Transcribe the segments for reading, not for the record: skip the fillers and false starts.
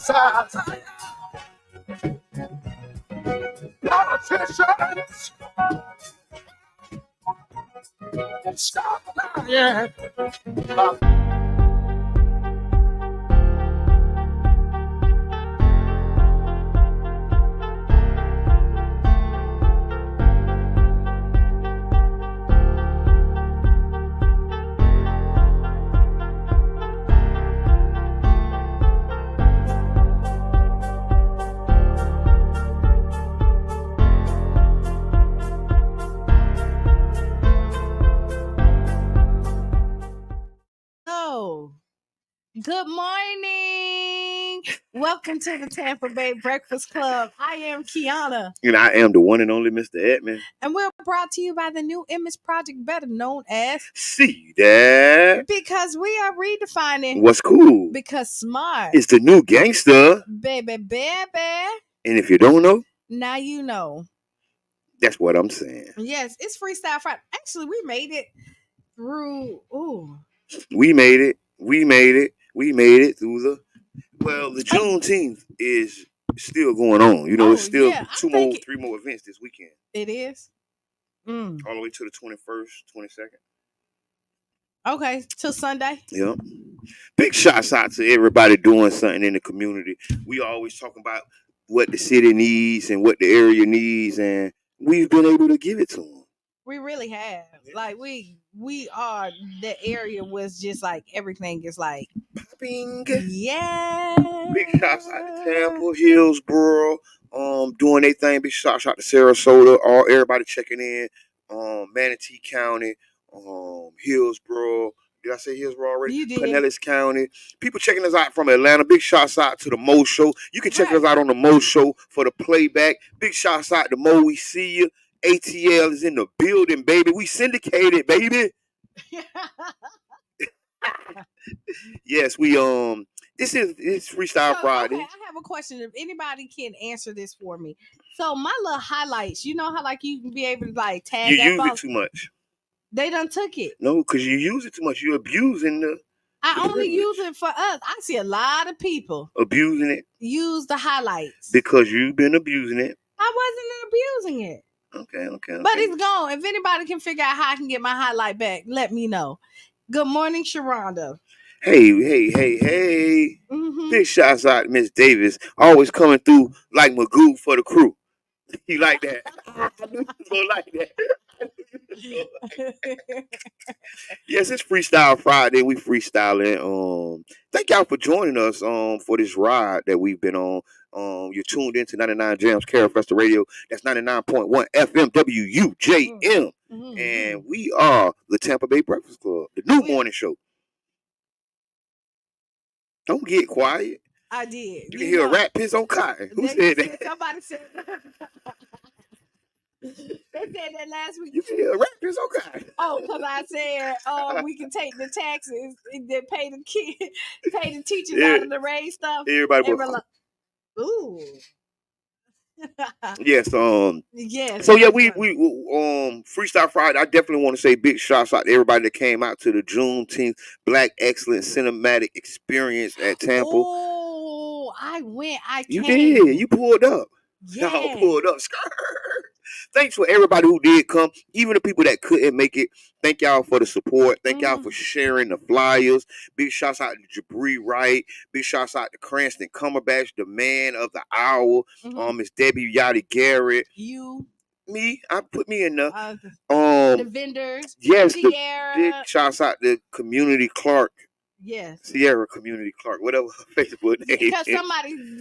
Politicians, stop lying. Good morning. Welcome to the Tampa Bay Breakfast Club. I am Qiana. And I am the one and only Mr. Edmond. And we're brought to you by the New Image Project, better known as See That. Because we are redefining what's cool. Because smart is the new gangster. Baby. And if you don't know, now you know. That's what I'm saying. Yes, it's Freestyle Friday. Actually, we made it through. We made it through the. Well, the Juneteenth is still going on. You know, it's still 3 more events this weekend. It is? All the way to the 21st, 22nd. Okay, till Sunday. Yep. Big shouts out to everybody doing something in the community. We always talk about what the city needs and what the area needs, and we've been able to give it to them. We really have. Like, we are, the area was just like, everything is like popping. Yeah. Big shouts out to Tampa, Hillsborough, doing their thing. Big shouts out to Sarasota, everybody checking in. Manatee County, Hillsborough. Did I say Hillsborough already? You did. Pinellas County. People checking us out from Atlanta. Big shouts out to the Mo Show. You can check us out on the Mo Show for the playback. Big shouts out to Mo. We see you. ATL is in the building, baby. We syndicated, baby. Yes, we it's Freestyle Friday. Okay, I have a question. If anybody can answer this for me. So my little highlights, you know how like you can be able to like tag. You use it too much. They done took it. No, because you use it too much. You're abusing the. I only use it for us. I see a lot of people abusing it. Use the highlights because you've been abusing it. I wasn't abusing it. Okay. But it's gone. If anybody can figure out how I can get my highlight back, let me know. Good morning, Sharonda. Hey. Mm-hmm. Big shouts out to Miss Davis. Always coming through like Magoo for the crew. You like that? You like that? Yes, it's Freestyle Friday. We freestyling. Thank y'all for joining us for this ride that we've been on. You're tuned into 99 Jams Carol Festa Radio. That's 99.1 FM WUJM. Mm-hmm. And we are the Tampa Bay Breakfast Club, the new morning show. Don't get quiet. I did. You can hear a rat piss on cotton. Who said that? Somebody said they said that last week. You can hear a rat piss on cotton. Oh, because I said, we can take the taxes and then pay the teachers out of the raise stuff. Everybody was like, ooh. Yes. Yes. So yeah, we Freestyle Friday. I definitely want to say big shouts out to everybody that came out to the Juneteenth Black Excellence Cinematic Experience at Tampa. Oh, I went. You did. You pulled up. Yeah. Y'all pulled up. Thanks for everybody who did come, even the people that couldn't make it. Thank y'all for the support. Thank y'all for sharing the flyers. Big shouts out to Jabri Wright. Big shouts out to Cranston Cumberbatch, the man of the hour. Miss Debbie Yachty Garrett. You. Me. I put me in the vendors. Yes. Sierra. Big shouts out to Community Clark. Yes. Sierra Community Clark, whatever her Facebook name. Because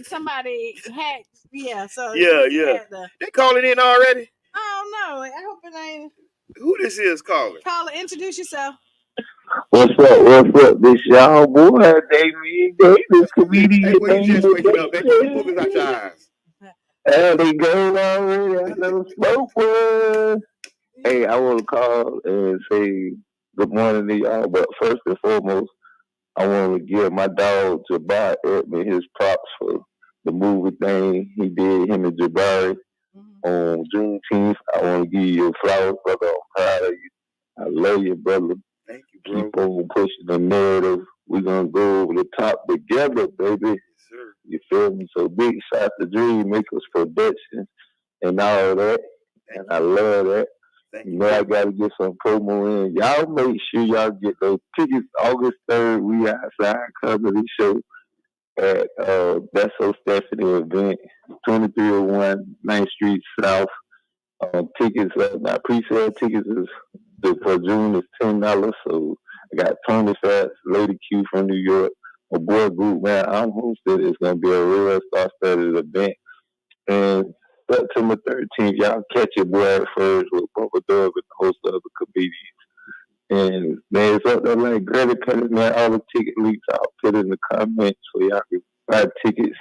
somebody hacked. Yeah. So yeah. They calling in already? I don't know. I hope it ain't. Who this is calling? Caller, introduce yourself. What's up? This y'all boy, Damien Davis, comedian. Hey, well, you just waking up. They focus out your eyes. They go already. I know smoke one. Hey, I want to call and say good morning to y'all. But first and foremost, I want to give my dog Jabari Edmond his props for the movie thing he did, him and Jabari. On Juneteenth, I want to give you your flowers, brother. I'm proud of you. I love you, brother. Thank you, bro. Keep on pushing the narrative. We're going to go over the top together, baby. Yes, sir. You feel me? So big shout to Dream Makers Productions and all that. And I love that. You know, I got to get some promo in. Y'all make sure y'all get those tickets August 3rd. We outside comedy show at That's So Stephanie event, 2301 9th Street South. Tickets, my pre-sale tickets for June is $10. So I got Tony Fats, Lady Q from New York, my boy group, man. I'm hosted. It's gonna be a real star-studded event. And September 13th, y'all catch your boy at first with Bubba Dub and the host of the comedians. And man, it's up there like Greta Cutting, man. All the ticket links I'll put in the comments so y'all can buy tickets.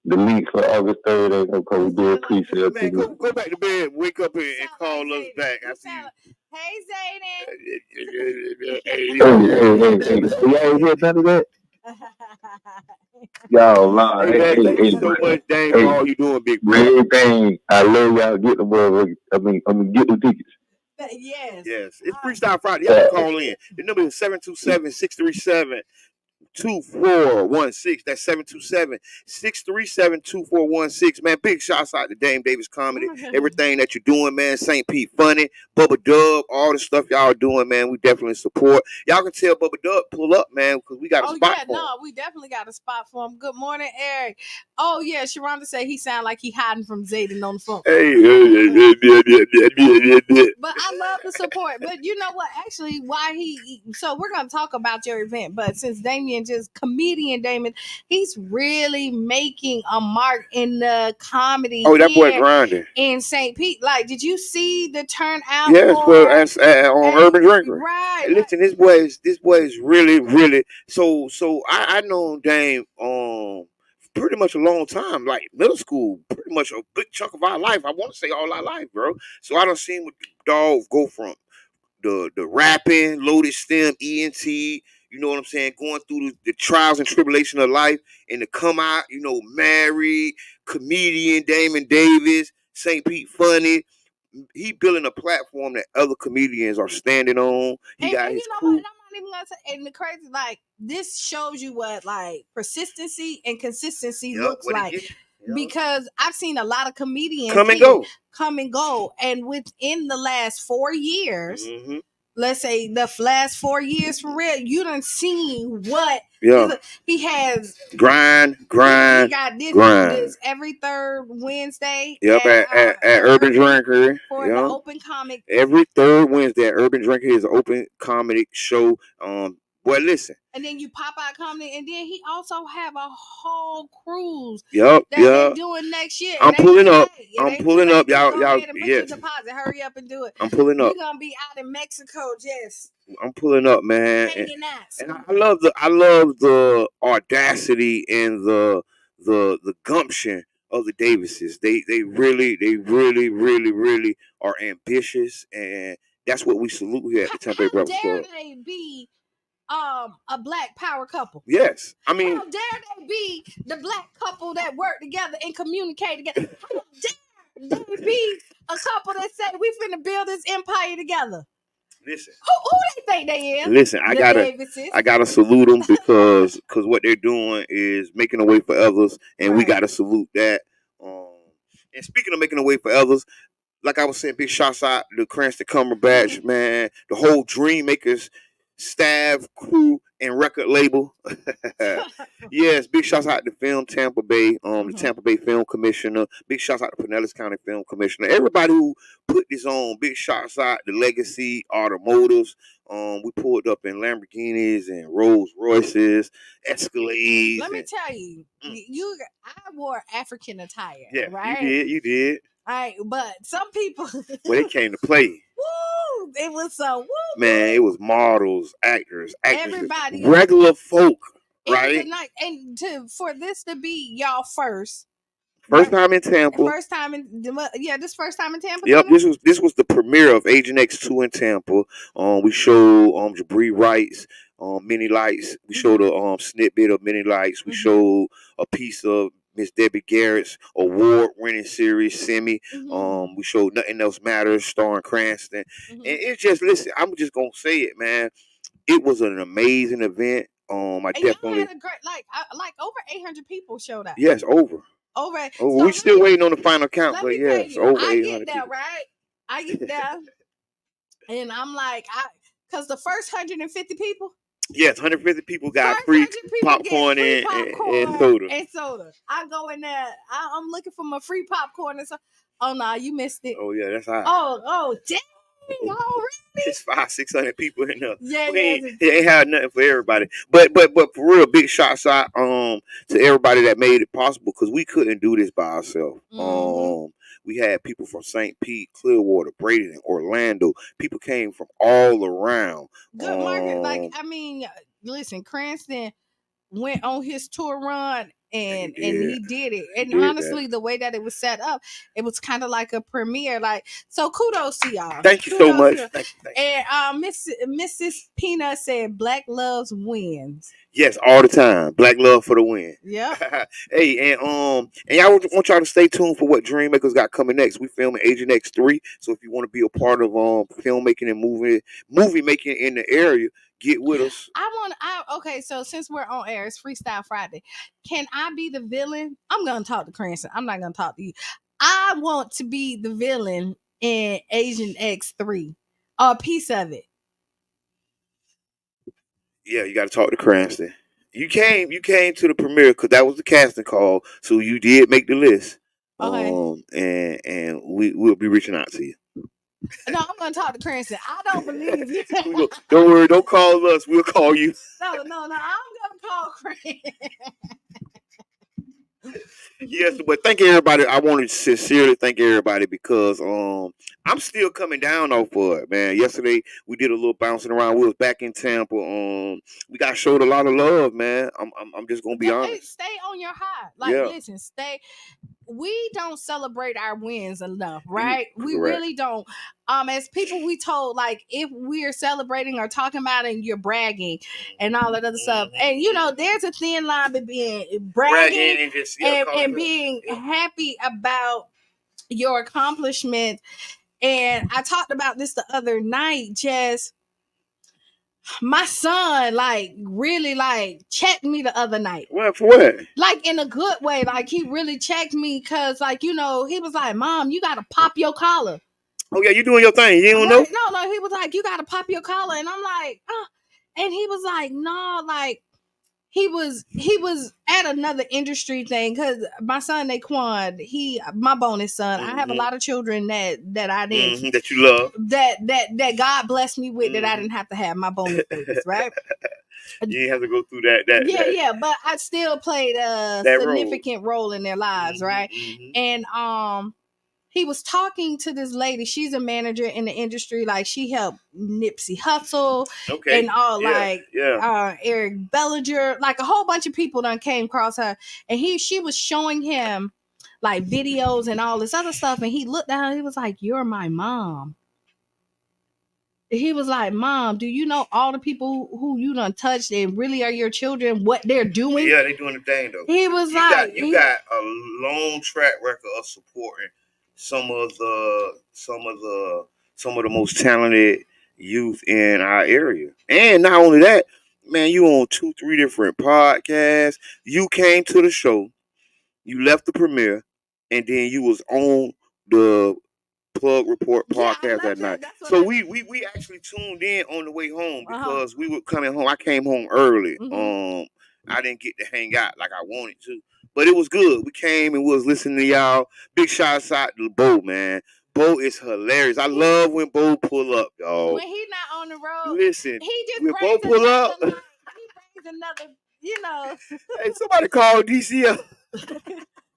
The link for August 3rd ain't gonna come do a pre-sale. Man, go back to bed, wake up and call us back. I see Hey, you. Hey. Y'all ain't hear none of that? Y'all, nah, man, thank you so much, Dane, for all you doing, big bro. Everything. I love y'all. Get the motherfuckers. I mean, get the tickets. Yes. It's Freestyle Friday. Y'all can call in. The number is 727-637-2416. That's 727-637-2416. Man, big shouts out to Dame Davis Comedy. Everything that you're doing, man. St. Pete Funny, Bubba Dub, all the stuff y'all doing, man. We definitely support. Y'all can tell Bubba Dub pull up, man, because we got a spot for him. No, we definitely got a spot for him. Good morning, Eric. Oh yeah, Sharonda said he sound like he hiding from Zayden on the phone. But I love the support. But you know what? Actually, so we're gonna talk about your event. But since comedian Damien, he's really making a mark in the comedy. Oh, that boy grinding in St. Pete. Like, did you see the turnout? Yes, on Urban Drinker. Right. Listen, this boy is really. So I know Dame pretty much a long time, like middle school, pretty much a big chunk of our life. I want to say all our life, bro. So I done seen what dog go from the rapping, loaded stem, ENT, you know what I'm saying, going through the trials and tribulation of life, and to come out, you know, married, comedian Damon Davis, St. Pete Funny. He building a platform that other comedians are standing on. He got his what? I'm not even gonna say. And the crazy, like, this shows you what like persistency and consistency looks like. Because I've seen a lot of comedians come and go, and within the last 4 years, let's say the last 4 years for real, you done seen what he has grind. He got this every third Wednesday. At Urban Drinker for the open comic. Every third Wednesday at Urban Drinker is an open comedy show. Well, listen. And then you pop out comedy, and then he also have a whole cruise. That they're doing next year. I'm pulling up. Y'all. Yes. Put your deposit. Hurry up and do it. I'm pulling up. We're gonna be out in Mexico, Jess. I'm pulling up, man. And I love the audacity and the gumption of the Davises. They really are ambitious, and that's what we salute here at the Tampa Bay Breakfast Club. How dare they be a black power couple? Yes, I mean, how dare they be the black couple that work together and communicate together? How dare they be a couple that say we finna build this empire together? Listen, who they think they is? Listen, I gotta salute them because what they're doing is making a way for others, and we gotta salute that. And speaking of making a way for others, like I was saying, big shouts out to Cranston Cumberbatch, man, the whole Dream Makers staff, crew, and record label. Yes, big shouts out to Film Tampa Bay, the Tampa Bay Film Commissioner. Big shouts out to Pinellas County Film Commissioner. Everybody who put this on. Big shouts out to Legacy Automotives. We pulled up in Lamborghinis and Rolls Royces, Escalades. Let me tell you, I wore African attire. Yeah, right? You did. All right, but some people. Well, they came to play. Woo! It was so man. It was models, actors, everybody, regular folk, right? And for this to be y'all first time in Tampa. This first time in Tampa. Yep, this was the premiere of Agent X2 in Tampa. We showed Jabri Wright's Many Lights. We showed a snippet of Many Lights. We showed a piece of Miss Debbie Garrett's award-winning series, Semi. We showed Nothing Else Matters, starring Cranston. And it's just, listen, I'm just going to say it, man. It was an amazing event. I and definitely had a great like over 800 people showed up. Yes, over. So we still waiting on the final count, but yes, over 800 I get there, people. right? I get there, and I'm like, because the first 150 people. Yes, 150 people got free popcorn and soda. I go in there. I'm looking for my free popcorn and so. Oh no, you missed it. Oh yeah, that's hot. Oh dang! Already? It's 500-600 people in there. Yeah, it ain't had nothing for everybody. But for real, big shots out to everybody that made it possible because we couldn't do this by ourselves. Mm-hmm. We had people from St. Pete, Clearwater, Bradenton, Orlando. People came from all around. Good market. Listen, Cranston went on his tour run and he did it. And honestly, the way that it was set up, it was kind of like a premiere. So kudos to y'all. Thank you so much. Thank you. And Mrs. Peanut said Black Loves wins. Yes, all the time. Black love for the win. Yeah. Hey, and y'all want y'all to stay tuned for what Dreammakers got coming next. We filming Agent X3. So if you want to be a part of filmmaking and movie making in the area, get with us. Okay, so since we're on air, it's Freestyle Friday. Can I be the villain? I'm gonna talk to Cranston. I'm not gonna talk to you. I want to be the villain in Agent X3. A piece of it. Yeah, you got to talk to Cranston. You came to the premiere because that was the casting call, so you did make the list. Okay. And we'll be reaching out to you. No, I'm gonna talk to Cranston. I don't believe you. Don't worry, don't call us. We'll call you. No, I'm gonna call Cranston. Yes, but thank everybody. I want to sincerely thank everybody because I'm still coming down off of it, man. Yesterday we did a little bouncing around. We was back in Tampa. We got showed a lot of love, man. I'm just gonna be honest. Stay on your high. Listen, stay. We don't celebrate our wins enough, right? We really don't. As people, we told if we're celebrating or talking about it, and you're bragging and all that other stuff. And there's a thin line between bragging and being happy about your accomplishment. And I talked about this the other night. Just my son, really checked me the other night. What for what? In a good way. He really checked me because, he was like, Mom, you gotta pop your collar. Oh yeah, you doing your thing. You don't know? No, he was like, you gotta pop your collar. And I'm like, and he was like, no, he was at another industry thing because my son Naquan, my bonus son. Mm-hmm. I have a lot of children that I didn't that you love that God blessed me with that I didn't have to have my bonus babies, right? You didn't have to go through that. Yeah, but I still played a significant role in their lives, right? Mm-hmm. And he was talking to this lady. She's a manager in the industry. She helped Nipsey Hussle and all Eric Bellinger. A whole bunch of people done came across her. And she was showing him videos and all this other stuff. And he looked at her. He was like, "You're my mom." He was like, "Mom, do you know all the people who you done touched and really are your children, what they're doing?" Yeah, they doing the thing though. He was you got a long track record of supporting some of the most talented youth in our area. And not only that, man, you on 2-3 different podcasts. You came to the show, you left the premiere, and then you was on the Plug Report podcast that night. So we actually tuned in on the way home because we were coming home. I came home early. Mm-hmm. I didn't get to hang out like I wanted to. But it was good. We came and we was listening to y'all. Big shouts out to Bo, man. Bo is hilarious. I love when Bo pull up, y'all. When he not on the road. Listen, he just when Bo pull up. He brings another, Hey, somebody called DCL.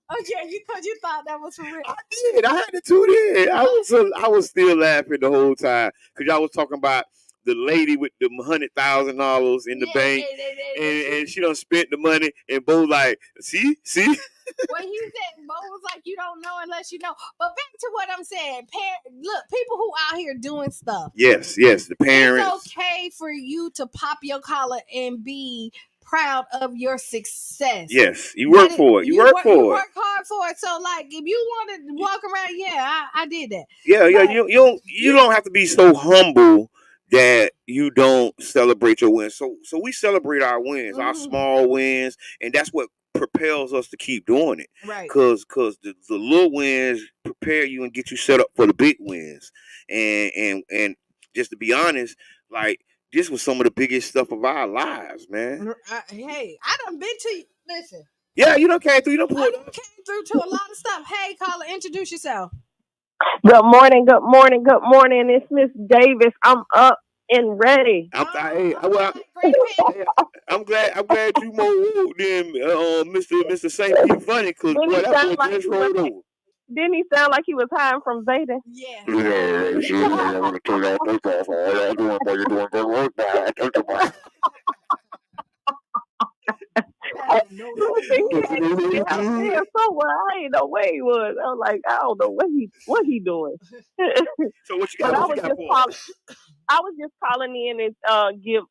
Oh yeah, because you thought that was for real. I did. I had to tune in. I was still laughing the whole time because y'all was talking about the lady with the $100,000 in the bank, and she done spent the money, and Bo like, see. Well, he said, Bo was like, you don't know unless you know. But back to what I'm saying, look, people who out here doing stuff. Yes, the parents. It's okay for you to pop your collar and be proud of your success. Yes, you work for it. You work hard for it. So, if you want to walk around, I did that. Yeah, you don't have to be so humble that you don't celebrate your wins. So we celebrate our wins, our small wins, and that's what propels us to keep doing it. Right. Cause the little wins prepare you and get you set up for the big wins. And just to be honest, like this was some of the biggest stuff of our lives, man. Hey, I done been to you. Listen. Yeah, you done came through. You done pulled up. Came through to a lot of stuff. Hey, caller, introduce yourself. Good morning. It's Miss Davis. I'm up and ready. I'm glad you more wooed than Mr. St. P. Funny, because boy, that boy just rolled over. Didn't he sound like he was hiding from Zayden? Yeah. I want to kill y'all both off. All y'all doing, boy, you're doing good work now. I ain't know where he was. I was like, I don't know what he doing. So what you got? I was just calling in and give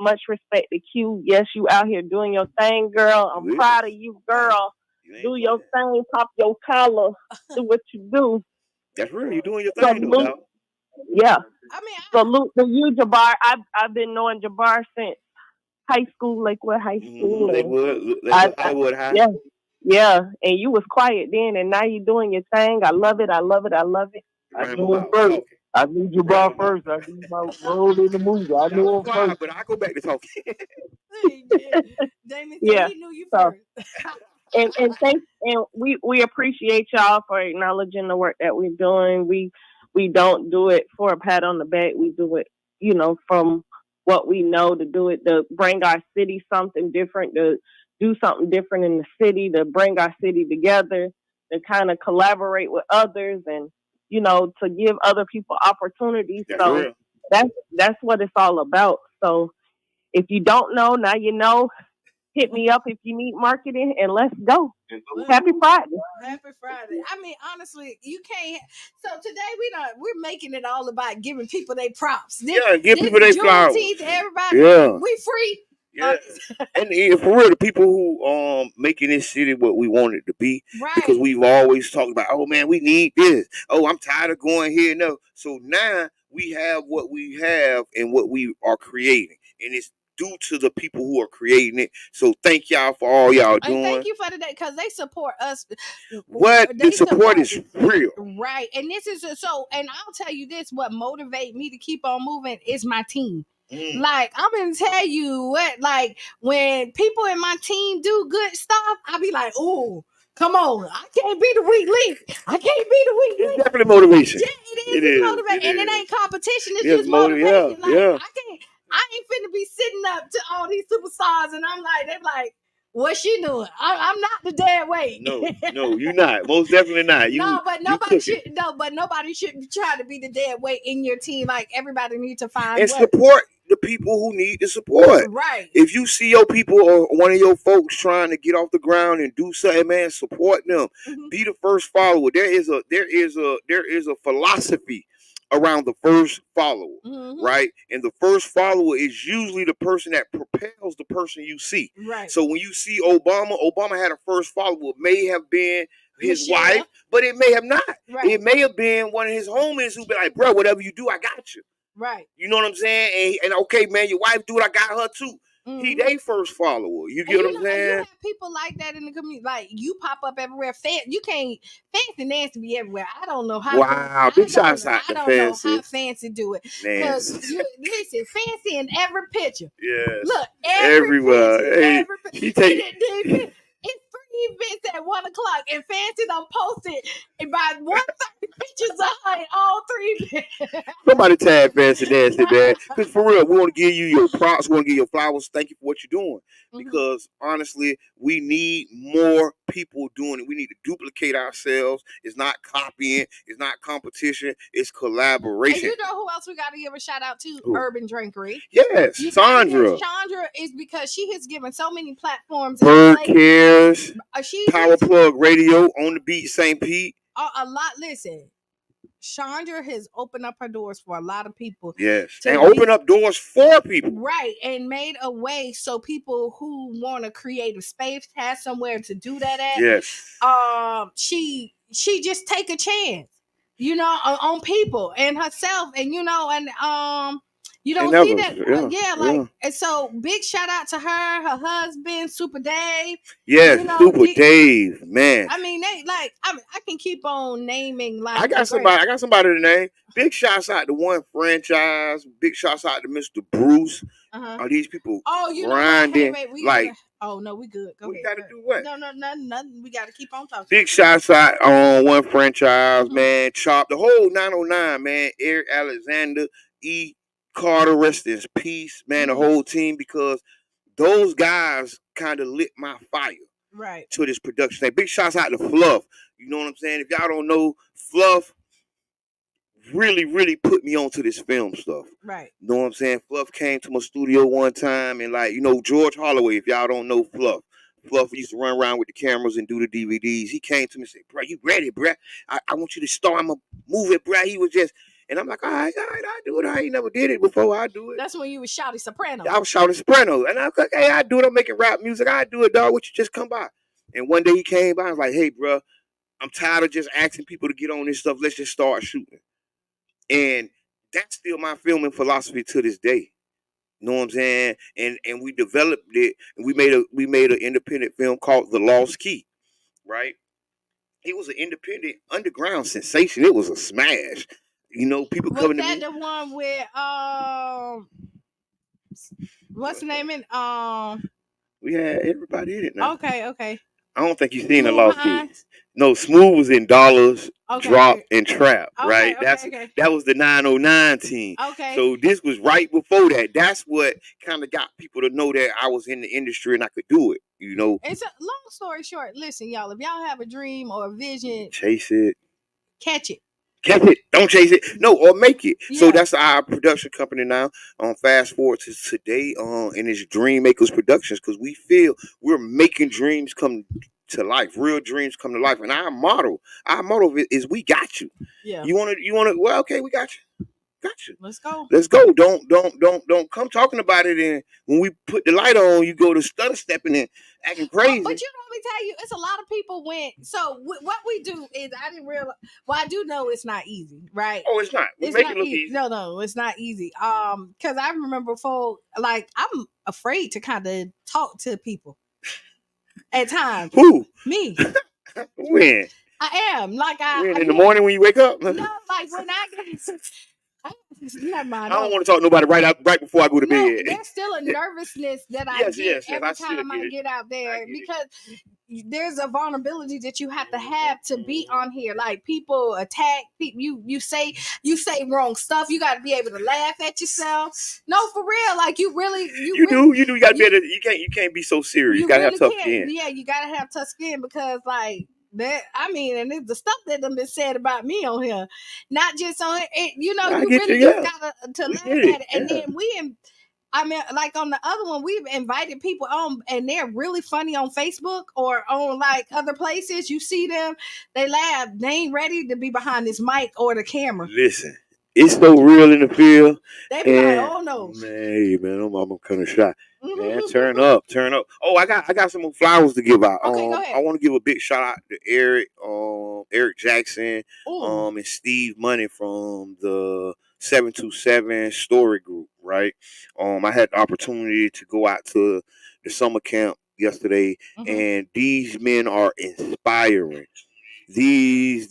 much respect to Q. Yes, you out here doing your thing, girl. I'm proud of you, girl. Do your thing, pop your collar, do what you do. That's real. You're doing your thing, though. Yeah. Salute to you, Jabbar. I've been knowing Jabbar since high school, Lakewood High School. Lakewood High. Yeah. Yeah. And you was quiet then, and now you're doing your thing. I love it. I knew him first. I knew Jabbar first. I knew my role in the movie. I knew him first. But I go back to talking. Damon said he knew you first. And thanks, and we appreciate y'all for acknowledging the work that we're doing. We don't do it for a pat on the back. We do it, from what we know, to do it, to bring our city something different, to do something different in the city, to bring our city together, to kind of collaborate with others, and to give other people opportunities. That's what it's all about. So if you don't know, now you know. Hit me up if you need marketing, and let's go. Happy Friday. Happy Friday. I mean, honestly, you can't. So today we're making it all about giving people their props. Give people their flowers. Juneteenth, everybody. We free. Yeah. And for real, the people who making this city what we want it to be, because we've always talked about, oh man, we need this. Oh, I'm tired of going here. No, so now we have what we have and what we are creating, and it's due to the people who are creating it. So thank y'all for all y'all doing. And thank you for today, because they support us. The support is real, right? And this is so. And I'll tell you this: what motivates me to keep on moving is my team. Like, I'm gonna tell you what, like, when people in my team do good stuff, I'll be like, oh, come on, I can't be the weak link. It's definitely motivation. Yeah, it is motivation. And it ain't competition, it's just motivation. I ain't finna be sitting up to all these superstars, and they're like, what's she doing? I'm not the dead weight. No, you're not. Most definitely not. But nobody should try to be the dead weight in your team. Like, everybody needs to find and support the people who need the support. Right. If you see your people or one of your folks trying to get off the ground and do something, man, support them. Be the first follower. There is a philosophy around the first follower, right? And the first follower is usually the person that propels the person you see. Right. So when you see Obama had a first follower. It may have been his wife, but it may have not. Right. It may have been one of his homies who be like, bro, whatever you do, I got you. Right. You know what I'm saying? And okay, man, your wife do it, I got her too. He they first follower. You get what I'm saying? You have people like that in the community. Like, you pop up everywhere. You can't Fancy Nancy be everywhere. I don't know how. Wow, big shots out to Fancy. I don't know how Fancy do it. Because listen, Fancy in every picture. Yes. Look, everywhere. She take it's 3 events at 1:00, and Fancy done posted about 130 pictures of her in all 3 events. Somebody tag Fancy Nancy, man. Because for real, we want to give you your props. We want to give you your flowers. Thank you for what you're doing. Because honestly, we need more people doing it. We need to duplicate ourselves. It's not copying. It's not competition. It's collaboration. And you know who else we got to give a shout out to? Urban Drinkery. Yes, Sandra. Sandra is because she has given so many platforms. Bird Cares, Power Plug Radio, On the Beat, St. Pete. A lot. Listen, Chandra has opened up her doors for a lot of people. Yes, and open up doors for people. Right, and made a way so people who want to create a space have somewhere to do that at. Yes. She just take a chance. you know, on people and herself, and you know, and you don't see that, like, and so big shout out to her husband, Super Dave. Yes, you know, Super Dave, man. I mean, they like, I can keep on naming. Like, I got somebody to name. Big shouts out to One Franchise. Big shouts out to Mr. Bruce. Are these people grinding? Know what? Like, oh no, we good. We gotta do what? No, nothing. We gotta keep on talking. Big shouts out on One Franchise, man. Chop the whole 909, man. Eric Alexander, E. Carter, rest in peace, man. The whole team, because those guys kind of lit my fire to this production thing. Big shouts out to Fluff. You know what I'm saying? If y'all don't know, Fluff really, really put me onto this film stuff. Right. You know what I'm saying? Fluff came to my studio one time, and like, you know, George Holloway, if y'all don't know Fluff used to run around with the cameras and do the DVDs. He came to me and said, bro, you ready, bro? I want you to star in my movie, bro. He was just, and I'm like, all right, I do it. I ain't never did it before. I do it. That's when you was shouting soprano. I was shouting soprano. And I'm like, hey, I do it. I'm making rap music. I do it, dog. Would you just come by? And one day he came by. I was like, hey, bro, I'm tired of just asking people to get on this stuff. Let's just start shooting. And that's still my filming philosophy to this day. You know what I'm saying? And we developed it, and we made an independent film called The Lost Key, right? It was an independent underground sensation. It was a smash. You know, people coming to me. Was that the one with what's the name in we had everybody in it now. Okay. I don't think you've seen The Lost Key. No, Smooth was in Dollars, Drop, and Trap, right? That was the 909 team. Okay. So this was right before that. That's what kind of got people to know that I was in the industry and I could do it, you know? It's a long story short. Listen, y'all, if y'all have a dream or a vision, chase it. Catch it. Catch it. Don't chase it. No, or make it. Yeah. So that's our production company now. Fast forward to today, and it's Dream Makers Productions, because we feel we're making dreams come to life. Real dreams come to life. And our motto is we got you. Yeah. You wanna well, okay, we got you. Got you. Let's go. Don't come talking about it, and when we put the light on, you go to stutter stepping and acting crazy. But you know, let me tell you, it's a lot of people what we do is, I didn't realize. Well, I do know it's not easy, right? Oh, it's not. It's not easy. No, it's not easy. Because I remember before, like, I'm afraid to kind of talk to people at times. Who? Me. When? I am. Like, in the morning when you wake up? No, like when I get. Never mind. I don't want to talk to nobody right before I go to bed. There's still a nervousness that I get every time I get out there, because there's a vulnerability that you have to be on here. Like, people attack people. You say wrong stuff. You got to be able to laugh at yourself. No, for real. Like, you do. You got to be able to. You can't be so serious. You got to have tough skin. Yeah, you got to have tough skin, because like. That, I mean, and it's the stuff that done been said about me on here, not just on it. You know, you really just gotta to laugh at it. And then like on the other one, we've invited people on, and they're really funny on Facebook or on like other places. You see them, they laugh. They ain't ready to be behind this mic or the camera. Listen, it's so real in the field. They be like, oh no, man, I'm kind of shy. Man, turn up. Oh, I got some more flowers to give out. Okay, go ahead. I want to give a big shout out to Eric Jackson, and Steve Money from the 727 Story Group, right? I had the opportunity to go out to the summer camp yesterday, and these men are inspiring. These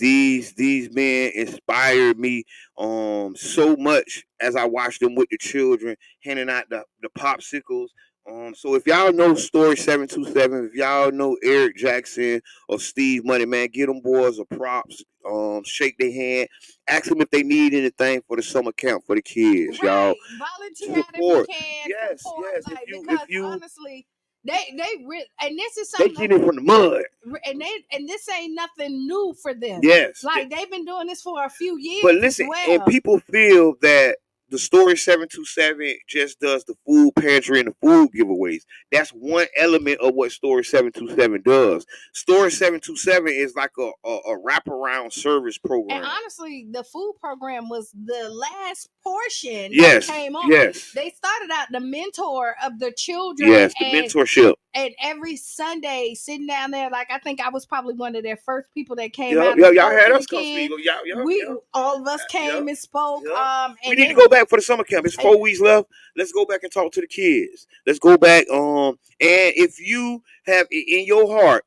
men inspired me so much as I watched them with the children handing out the popsicles. So if y'all know Story 727, if y'all know Eric Jackson or Steve Money, man, get them boys a props. Shake their hand, ask them if they need anything for the summer camp for the kids, y'all. Volunteer if you can. Yes. Like, if you honestly. They really, and this is something they get it from the mud, and this ain't nothing new for them. Yes, like they've been doing this for a few years. But listen, and people feel that the Story 727 just does the food pantry and the food giveaways. That's one element of what Story 727 does. Story 727 is like a wraparound service program. And honestly, the food program was the last portion that came on. Yes. They started out the mentor of the children. Yes, the mentorship. And every Sunday, sitting down there, like I think I was probably one of their first people that came out. Yeah, y'all had us come speak. All of us came and spoke. And we need to go back for the summer camp. It's 4 weeks left. Let's go back and talk to the kids. Let's go back. And if you have it in your heart,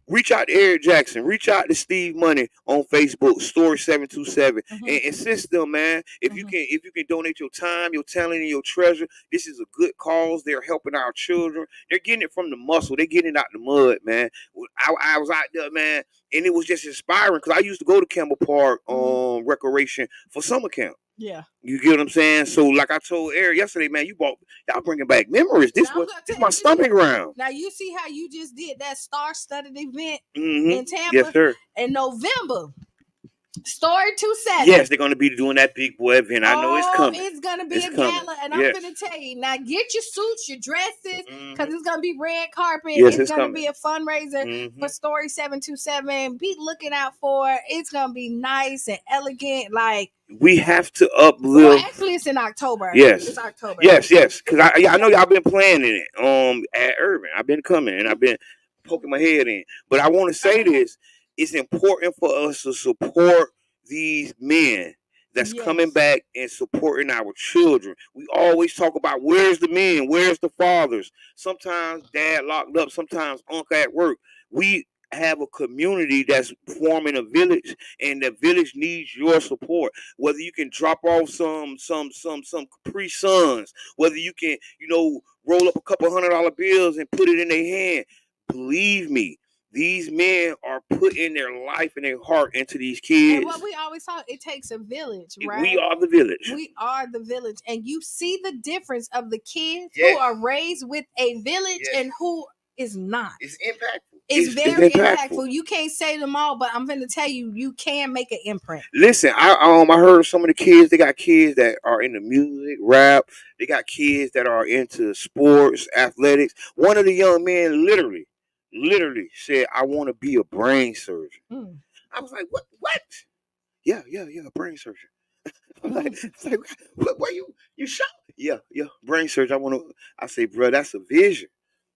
reach out to Eric Jackson. Reach out to Steve Money on Facebook, Story 727, and assist them, man. If you can donate your time, your talent, and your treasure, this is a good cause. They're helping our children. They're getting it from the muscle. They're getting it out the mud, man. I was out there, man, and it was just inspiring because I used to go to Campbell Park Recreation for summer camp. Yeah. You get what I'm saying? So, like I told Eric yesterday, man, y'all bringing back memories. This is my stomping ground. Now, you see how you just did that star-studded event in Tampa? Yes, sir. In November. Story 27. Yes, they're going to be doing that big boy event. I know it's coming. It's going to be a gala, and I'm going to tell you, now get your suits, your dresses, because it's going to be red carpet. Yes, it's going to be a fundraiser for Story 727. Be looking out for it. It's going to be nice and elegant. Like, we have to uplift. Well, actually, it's in October. Yes, it's October. Yes, because I know y'all been planning it. At Urban, I've been coming and I've been poking my head in. But I want to say this: it's important for us to support these men that's coming back and supporting our children. We always talk about where's the men, where's the fathers. Sometimes dad locked up, sometimes uncle at work. We have a community that's forming a village, and the village needs your support. Whether you can drop off some Capri Suns, whether you can, roll up a couple $100 bills and put it in their hand. Believe me, these men are putting their life and their heart into these kids. And what we always talk, it takes a village, right? We are the village. We are the village. And you see the difference of the kids who are raised with a village and who is not. It's impactful. It's very impactful. You can't say them all, but I'm going to tell you, you can make an imprint. Listen, I heard some of the kids. They got kids that are into music, rap. They got kids that are into sports, athletics. One of the young men literally said, "I want to be a brain surgeon." I was like, "What? Yeah, a brain surgeon." I'm like, what you shot? Yeah, brain surgeon. I say, bro, that's a vision.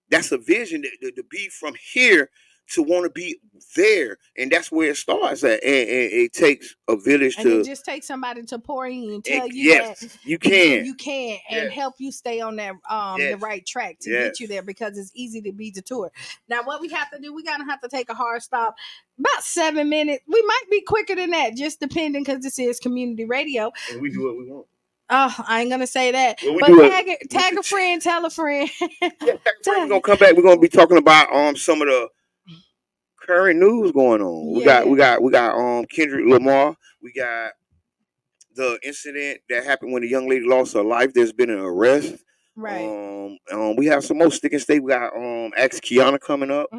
That's a vision to be from here to want to be there, and that's where it starts at. And it takes a village it just takes somebody to pour in and tell you that you can, and help you stay on that the right track to get you there, because it's easy to be detoured. Now, what we have to do, we're gonna have to take a hard stop. About 7 minutes. We might be quicker than that, just depending, because this is community radio. And we do what we want. Oh, I ain't gonna say that. Well, but tag a friend, tell a friend. We're gonna come back. We're gonna be talking about some of the current news going on. We got Kendrick Lamar. We got the incident that happened when a young lady lost her life. There's been an arrest. Right. We have some more Stick and Stay. We got Ask Qiana coming up.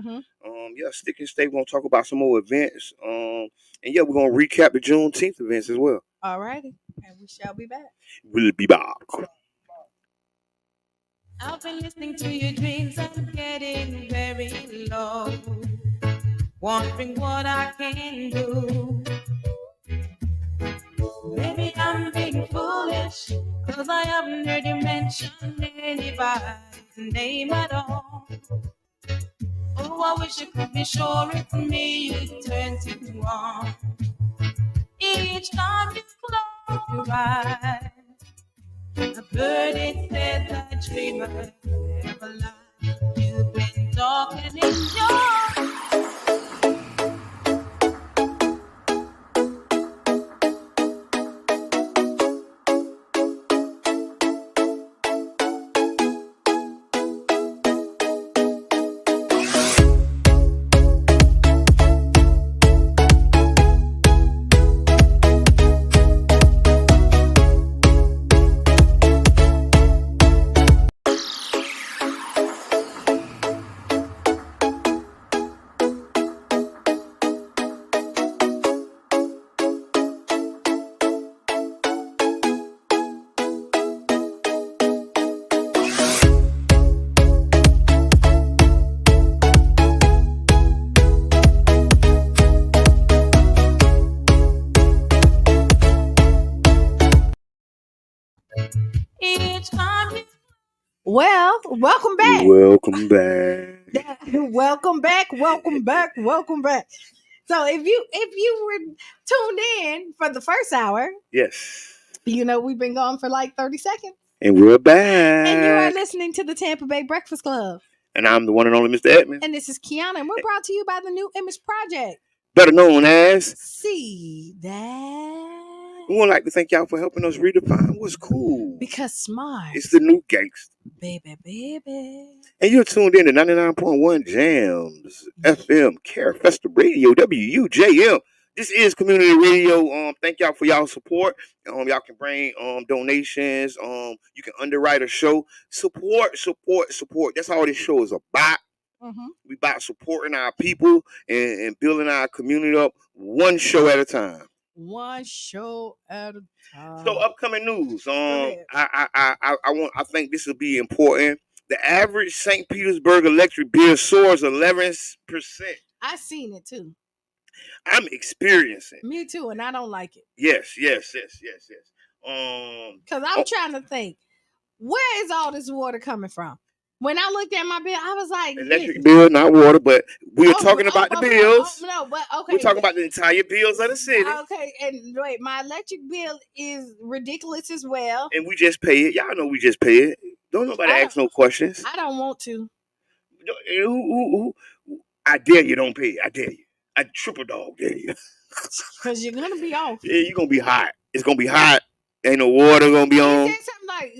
Stick and Stay. We're gonna talk about some more events. And we're gonna recap the Juneteenth events as well. All righty. And we shall be back. We'll be back. I've been listening to your dreams. I'm getting very low, wondering what I can do. Maybe I'm being foolish, cause I haven't heard you mention anybody's name at all. Oh, I wish you could be sure it's me you turn to on. Each time you close your eyes, a bird it says that dreamer never lies. You've been talking in your Well, welcome back. Welcome back. Welcome back. Welcome back. Welcome back. So if you were tuned in for the first hour, yes, we've been gone for like 30 seconds. And we're back. And you are listening to the Tampa Bay Breakfast Club. And I'm the one and only Mr. Edmund. And this is Qiana, and we're brought to you by the New Image Project, better known as See That. We would like to thank y'all for helping us redefine what's cool. Because smart is the new gangster. Baby. And you're tuned in to 99.1 Jams FM, Care Festa Radio, WUJM. This is community radio. Thank y'all for y'all support. Y'all can bring donations. You can underwrite a show. Support. That's all this show is about. Mm-hmm. We about supporting our people and building our community up one show at a time. One show at a time. So upcoming news. I think this will be important. The average St. Petersburg electric bill soars 11%. I seen it too. I'm experiencing. Me too, and I don't like it. Yes. Because I'm trying to think, where is all this water coming from? When I looked at my bill, I was like, electric bill, not water, but we're talking about the bills. No, but okay. We're talking about the entire bills of the city. Okay, and wait, my electric bill is ridiculous as well. And we just pay it. Y'all know we just pay it. Don't nobody ask no questions. I don't want to. I dare you don't pay it. I dare you. I triple dog dare you. Because you're going to be off. Yeah, you're going to be hot. It's going to be hot. Ain't no water going to be on.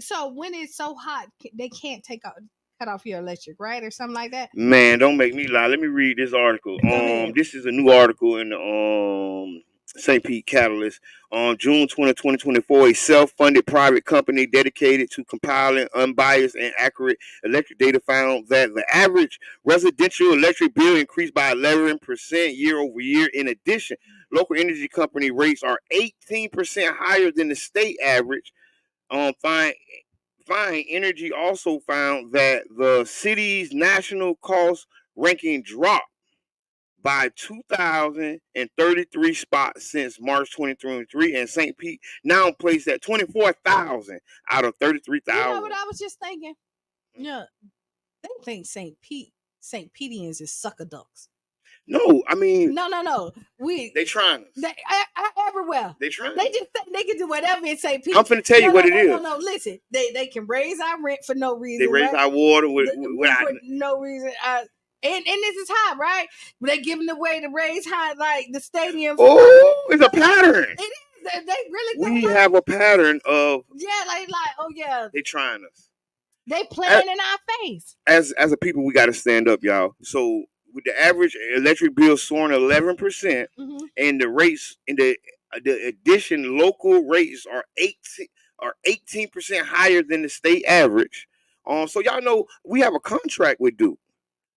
So when it's so hot, they can't cut off your electric, right? Or something like that? Man, don't make me lie. Let me read this article. This is a new article in the St. Pete Catalyst. On June 20, 2024, a self-funded private company dedicated to compiling unbiased and accurate electric data found that the average residential electric bill increased by 11% year over year. In addition, local energy company rates are 18% higher than the state average. Fine Energy also found that the city's national cost ranking dropped by 2,033 spots since March 2023, and St. Pete now placed at 24,000 out of 33,000. You know what I was just thinking? Yeah, they think St. Peteans is sucker ducks. No, I mean no. They trying us. They everywhere. They trying. They just think they can do whatever in St. Pete. I'm finna tell you what it is. No. Listen, they can raise our rent for no reason. They raise our water with no reason. And this is hot, right? But they giving away to raise high like the stadiums. Oh, it's a pattern. It is. They really. We have a pattern of. Yeah, like oh yeah. They trying us. They playing in our face. As a people, we got to stand up, y'all. So with the average electric bill soaring 11%, mm-hmm. and the rates in the addition local rates are 18% higher than the state average. So y'all know we have a contract with Duke.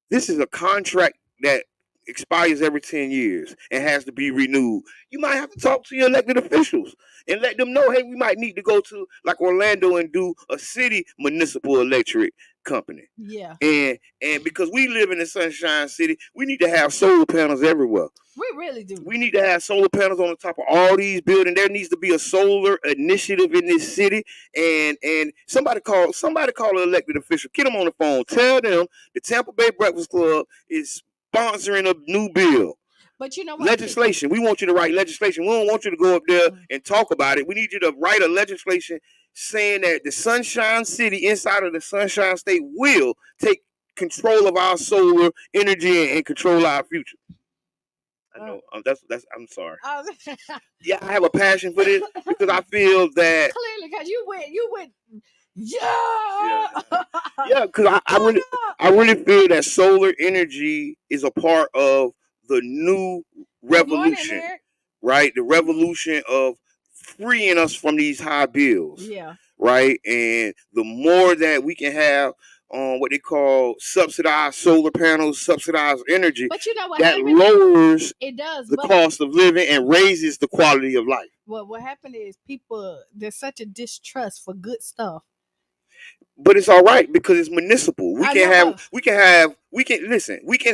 This is a contract that expires every 10 years and has to be renewed. You might have to talk to your elected officials and let them know, hey, we might need to go to like Orlando and do a city municipal electric company. Yeah. And because we live in the Sunshine City, we need to have solar panels everywhere. We really do. We need to have solar panels on the top of all these buildings. There needs to be a solar initiative in this city. And somebody call an elected official. Get them on the phone. Tell them the Tampa Bay Breakfast Club is sponsoring a new bill. But you know what? Legislation. We want you to write legislation. We don't want you to go up there and talk about it. We need you to write a legislation saying that the Sunshine City inside of the Sunshine State will take control of our solar energy and control our future. I know. That's. I'm sorry. Yeah, I have a passion for this because I feel that clearly because you went. Yeah, because I really feel that solar energy is a part of the new revolution, right? The revolution of freeing us from these high bills. Yeah. Right, and the more that we can have what they call subsidized solar panels, subsidized energy, but you know what that happened? lowers the cost of living and raises the quality of life. Well, what happened is there's such a distrust for good stuff. But it's all right because it's municipal. We can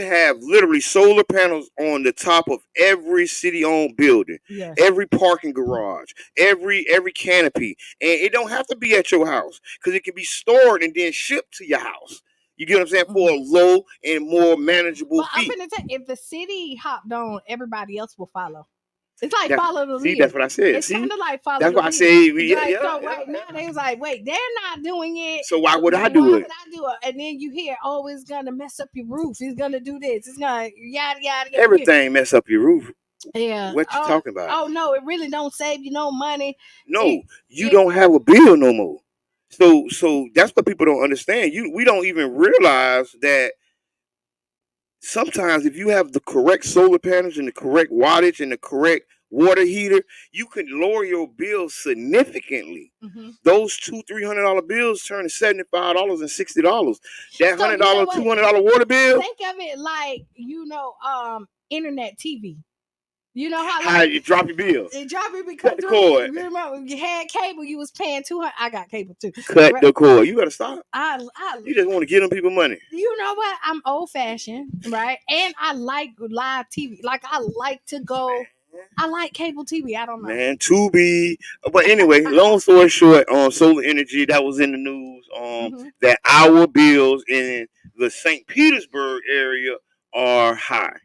have literally solar panels on the top of every city-owned building, every parking garage, every canopy, and it don't have to be at your house because it can be stored and then shipped to your house. You get what I'm saying? For a low and more manageable fee. I'm gonna say, if the city hopped on, everybody else will follow. It's like follow the leader. See, that's what I said. It's kind of like follow that's the why leader. I say, right now they was like, wait, they're not doing it. So why would I do it? And then you hear, oh, it's gonna mess up your roof. It's gonna do this. It's gonna yada yada. Everything mess up your roof. Yeah. What you talking about? Oh no, it really don't save you no money. No, you don't have a bill no more. So that's what people don't understand. We don't even realize that sometimes if you have the correct solar panels and the correct wattage and the correct water heater, you can lower your bill significantly. Those $200-$300 bills turn to $75 and $60. That $100, $200 water bill. Think of it like internet TV. You know how you drop your bills. It drop it because the cord. You remember when you had cable, you was paying $200. I got cable too. Cut the cord. You gotta stop. You just want to give them people money. You know what? I'm old fashioned, right? And I like live TV. Like I like to go. I like cable TV. I don't know. Man, Tubi. But anyway, long story short, solar energy, that was in the news. That our bills in the St. Petersburg area are high.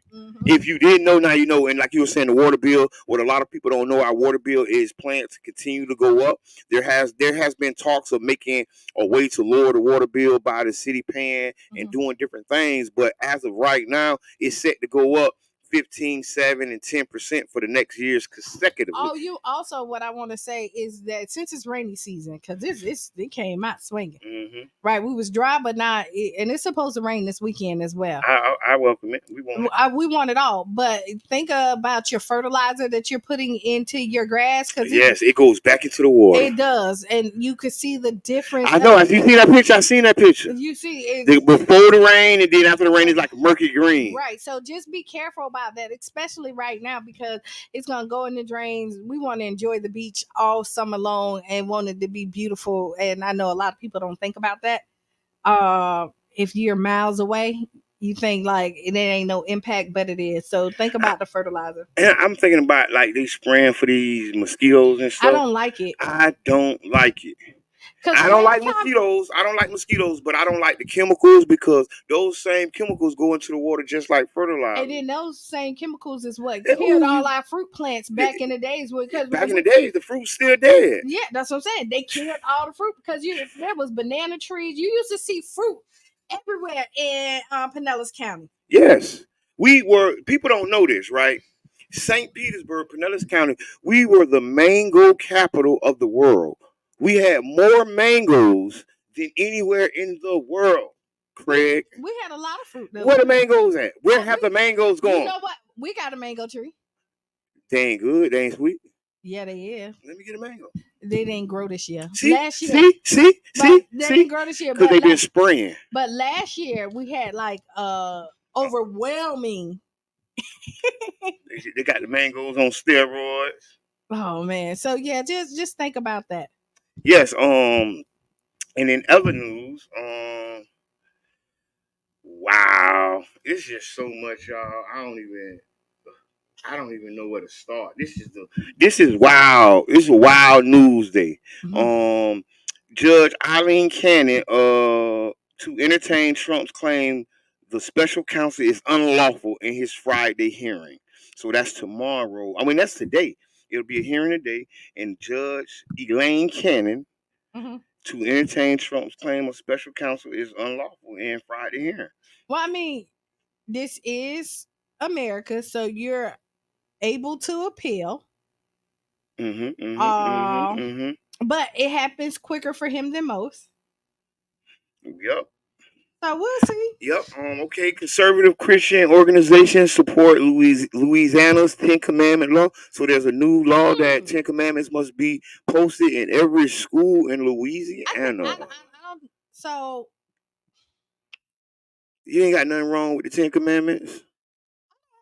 If you didn't know, now you know. And like you were saying, the water bill, what a lot of people don't know, our water bill is planned to continue to go up. There has been talks of making a way to lower the water bill by the city paying and doing different things. But as of right now, it's set to go up 15%, 7%, and 10% for the next years consecutively. Oh, you also, what I want to say is that since it's rainy season, because it came out swinging, right? We was dry, but not, and it's supposed to rain this weekend as well. I welcome it. We want it. We want it all, but think about your fertilizer that you're putting into your grass, because it goes back into the water. It does, and you could see the difference. I know. You see that picture? I seen that picture. You see before the rain, and then after the rain, it's like a murky green. Right. So just be careful about that, especially right now, because it's gonna go in the drains. We want to enjoy the beach all summer long and want it to be beautiful. And I know a lot of people don't think about that. If you're miles away, you think like it ain't no impact, but it is. So think about the fertilizer. And I'm thinking about like they spraying for these mosquitoes and stuff. I don't like it. I don't like mosquitoes. I don't like mosquitoes, but I don't like the chemicals because those same chemicals go into the water just like fertilizer. And then those same chemicals is what killed all our fruit plants back in the days. Back in the days, the fruit's still dead. Yeah, that's what I'm saying. They killed all the fruit because there was banana trees. You used to see fruit everywhere in Pinellas County. Yes. People don't know this, right? St. Petersburg, Pinellas County, we were the mango capital of the world. We had more mangoes than anywhere in the world, Craig. We had a lot of fruit. Where the mangoes at? Where have the mangoes gone? You know what? We got a mango tree. They ain't good. They ain't sweet. Yeah, they is. Let me get a mango. They didn't grow this year. Last year. See? They didn't grow this year. Because they've been spraying. But last year, we had like overwhelming. They got the mangoes on steroids. Oh, man. So, yeah, just think about that. Yes, and in other news, wow, it's just so much, y'all. I don't even know where to start. This is wild. It's a wild news day. Judge Eileen Cannon, to entertain Trump's claim the special counsel is unlawful in his Friday hearing. So that's tomorrow. I mean, that's today. It'll be a hearing today, and Judge Elaine Cannon to entertain Trump's claim of special counsel is unlawful in Friday hearing. Well, I mean, this is America, so you're able to appeal. But it happens quicker for him than most. Yep. So we'll see. Yep. Okay. Conservative Christian organizations support Louisiana's 10 Commandment law. So there's a new law that 10 Commandments must be posted in every school in Louisiana. So you ain't got nothing wrong with the 10 Commandments?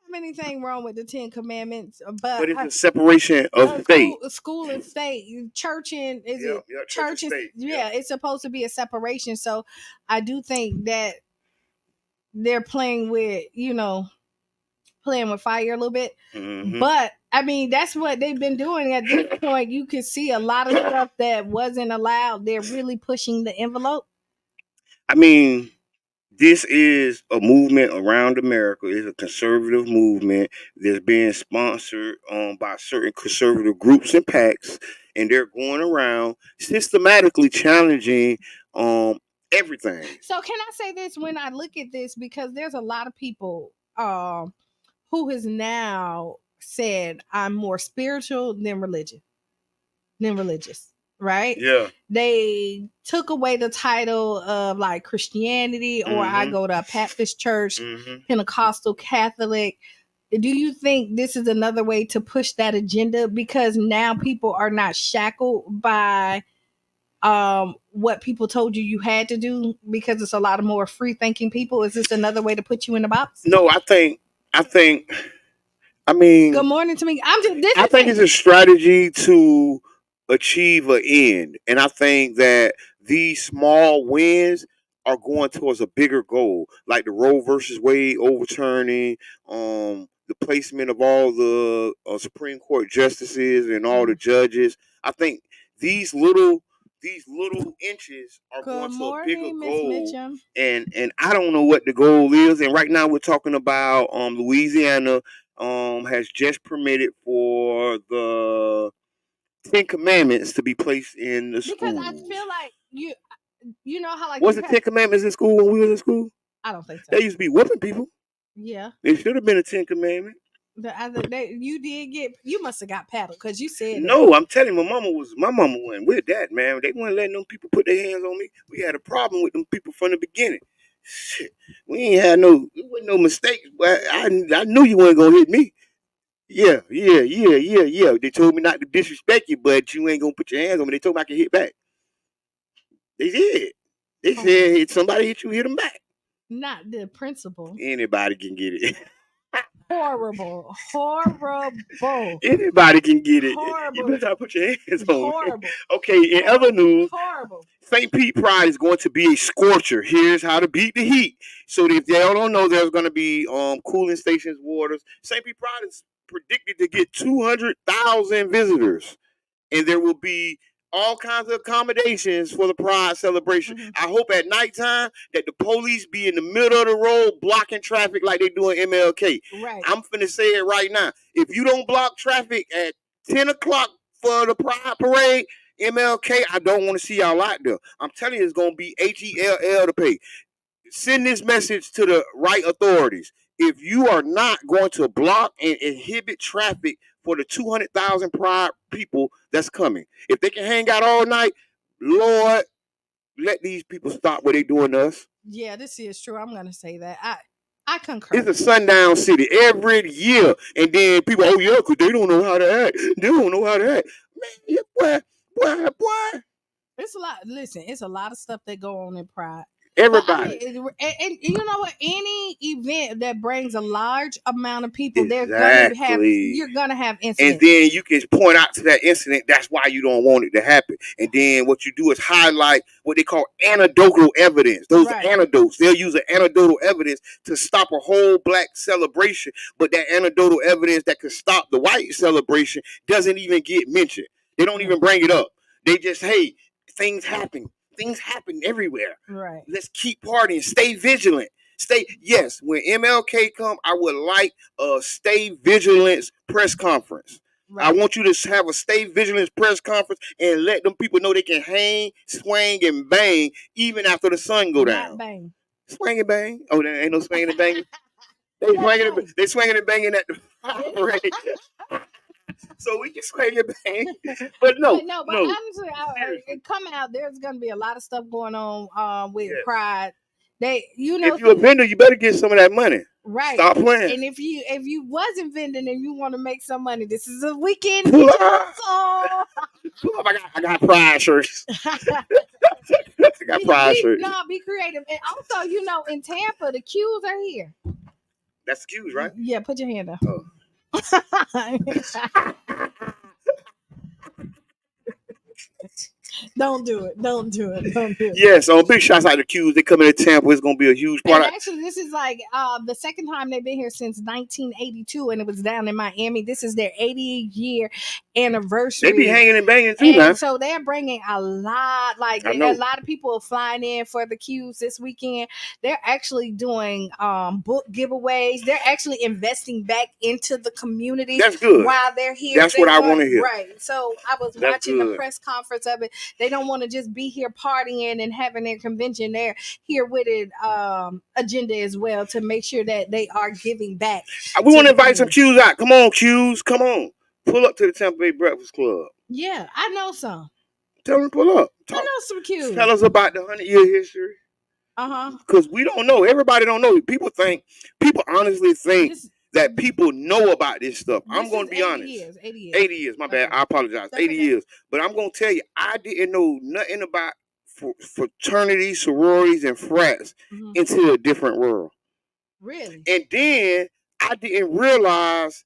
I anything wrong with the 10 Commandments, but it's a separation of state. School and state, church and church and state. Yeah, it's supposed to be a separation. So I do think that they're playing with fire a little bit. Mm-hmm. But I mean, that's what they've been doing at this point. You can see a lot of stuff that wasn't allowed. They're really pushing the envelope. I mean, this is a movement around America. It's a conservative movement that's being sponsored by certain conservative groups and PACs, and they're going around systematically challenging everything. So can I say this when I look at this? Because there's a lot of people who has now said I'm more spiritual than religious, right? Yeah. They took away the title of like Christianity, or I go to a Baptist church, Pentecostal, Catholic. Do you think this is another way to push that agenda? Because now people are not shackled by what people told you had to do, because it's a lot of more free thinking people. Is this another way to put you in a box? No, I mean, good morning to me. I think it's a strategy to achieve an end, and I think that these small wins are going towards a bigger goal, like the Roe versus Wade overturning, the placement of all the Supreme Court justices and all the judges. I think these little inches are going to a bigger goal, and I don't know what the goal is. And right now we're talking about Louisiana has just permitted for the 10 Commandments to be placed in the school. Because I feel like you know how like was the 10 Commandments in school when we was in school? I don't think so. They used to be whooping people. Yeah, it should have been a 10 Commandment. You must have got paddled because you said no. I'm telling you, my mama went with that, man. They weren't letting them people put their hands on me. We had a problem with them people from the beginning. Shit, we ain't had it wasn't no mistakes, but I knew you weren't gonna hit me. Yeah. They told me not to disrespect you, but you ain't gonna put your hands on me. They told me I could hit back. They did. They said somebody hit you, hit them back. Not the principal. Anybody can get it. Horrible. Anybody can get it. Horrible. You better not put your hands on me. Horrible. Okay, in other news, horrible. St. Pete Pride is going to be a scorcher. Here's how to beat the heat. So if they don't know, there's going to be cooling stations, waters. St. Pete Pride is predicted to get 200,000 visitors, and there will be all kinds of accommodations for the Pride celebration. Mm-hmm. I hope at nighttime that the police be in the middle of the road blocking traffic like they do in MLK. Right. I'm finna say it right now. If you don't block traffic at 10 o'clock for the Pride Parade, MLK, I don't want to see y'all out there. I'm telling you, it's going to be HELL to pay. Send this message to the right authorities. If you are not going to block and inhibit traffic for the 200,000 Pride people that's coming, if they can hang out all night, Lord, let these people stop what they're doing to us. Yeah, this is true. I'm going to say that. I concur. It's a sundown city every year. And then people, oh yeah, because they don't know how to act. They don't know how to act. Man, boy. It's a lot. Listen, it's a lot of stuff that go on in Pride. Everybody. And you know what? Any event that brings a large amount of people, you're gonna have incidents. And then you can point out to that incident. That's why you don't want it to happen. And then what you do is highlight what they call anecdotal evidence. Those anecdotes. They'll use an anecdotal evidence to stop a whole black celebration. But that anecdotal evidence that could stop the white celebration doesn't even get mentioned. They don't even bring it up. They just, hey, things happen. Things happen everywhere. Right. Let's keep partying. Stay vigilant. Yes, when MLK come, I would like a stay vigilant press conference. Right. I want you to have a stay vigilant press conference and let them people know they can hang, swing, and bang even after the sun go down. Not bang. Swing and bang. Oh, there ain't no swinging and banging. They swinging and banging at the parade. So we can swing and bang, but no. Honestly, come out. There's gonna be a lot of stuff going on with Pride. If you're a vendor, you better get some of that money. Right. Stop playing. And if you wasn't vending and you want to make some money, this is a weekend. I got Pride shirts. I got Pride shirts. No, be creative. And also, in Tampa, the Qs are here. That's the cues, right? Yeah, put your hand up. Oh. Don't do it. Don't do it. Don't do it. Yeah, so big shots out to Q's. They coming to Tampa. It's gonna be a huge part. And actually, this is like the second time they've been here since 1982, and it was down in Miami. This is their 80-year anniversary. They be hanging and banging too, man. So they're bringing a lot. Like a lot of people are flying in for the Q's this weekend. They're actually doing book giveaways. They're actually investing back into the community. That's good. While they're here, that's what I want to hear. Right. So I was watching the press conference of it. They don't want to just be here partying and having their convention. They're here with it agenda as well to make sure that they are giving back. We want to invite some Q's out. Come on, Q's. Come on. Pull up to the Tampa Bay Breakfast Club. Yeah, I know some. Tell them to pull up. I know some Q's. Tell us about the 100-year history. Because we don't know. Everybody don't know. People honestly think that people know about this stuff. I'm going to be honest. 80 years. My bad. I apologize. That's 80 years. But I'm going to tell you, I didn't know nothing about fraternities, sororities, and frats into a different world. Really? And then I didn't realize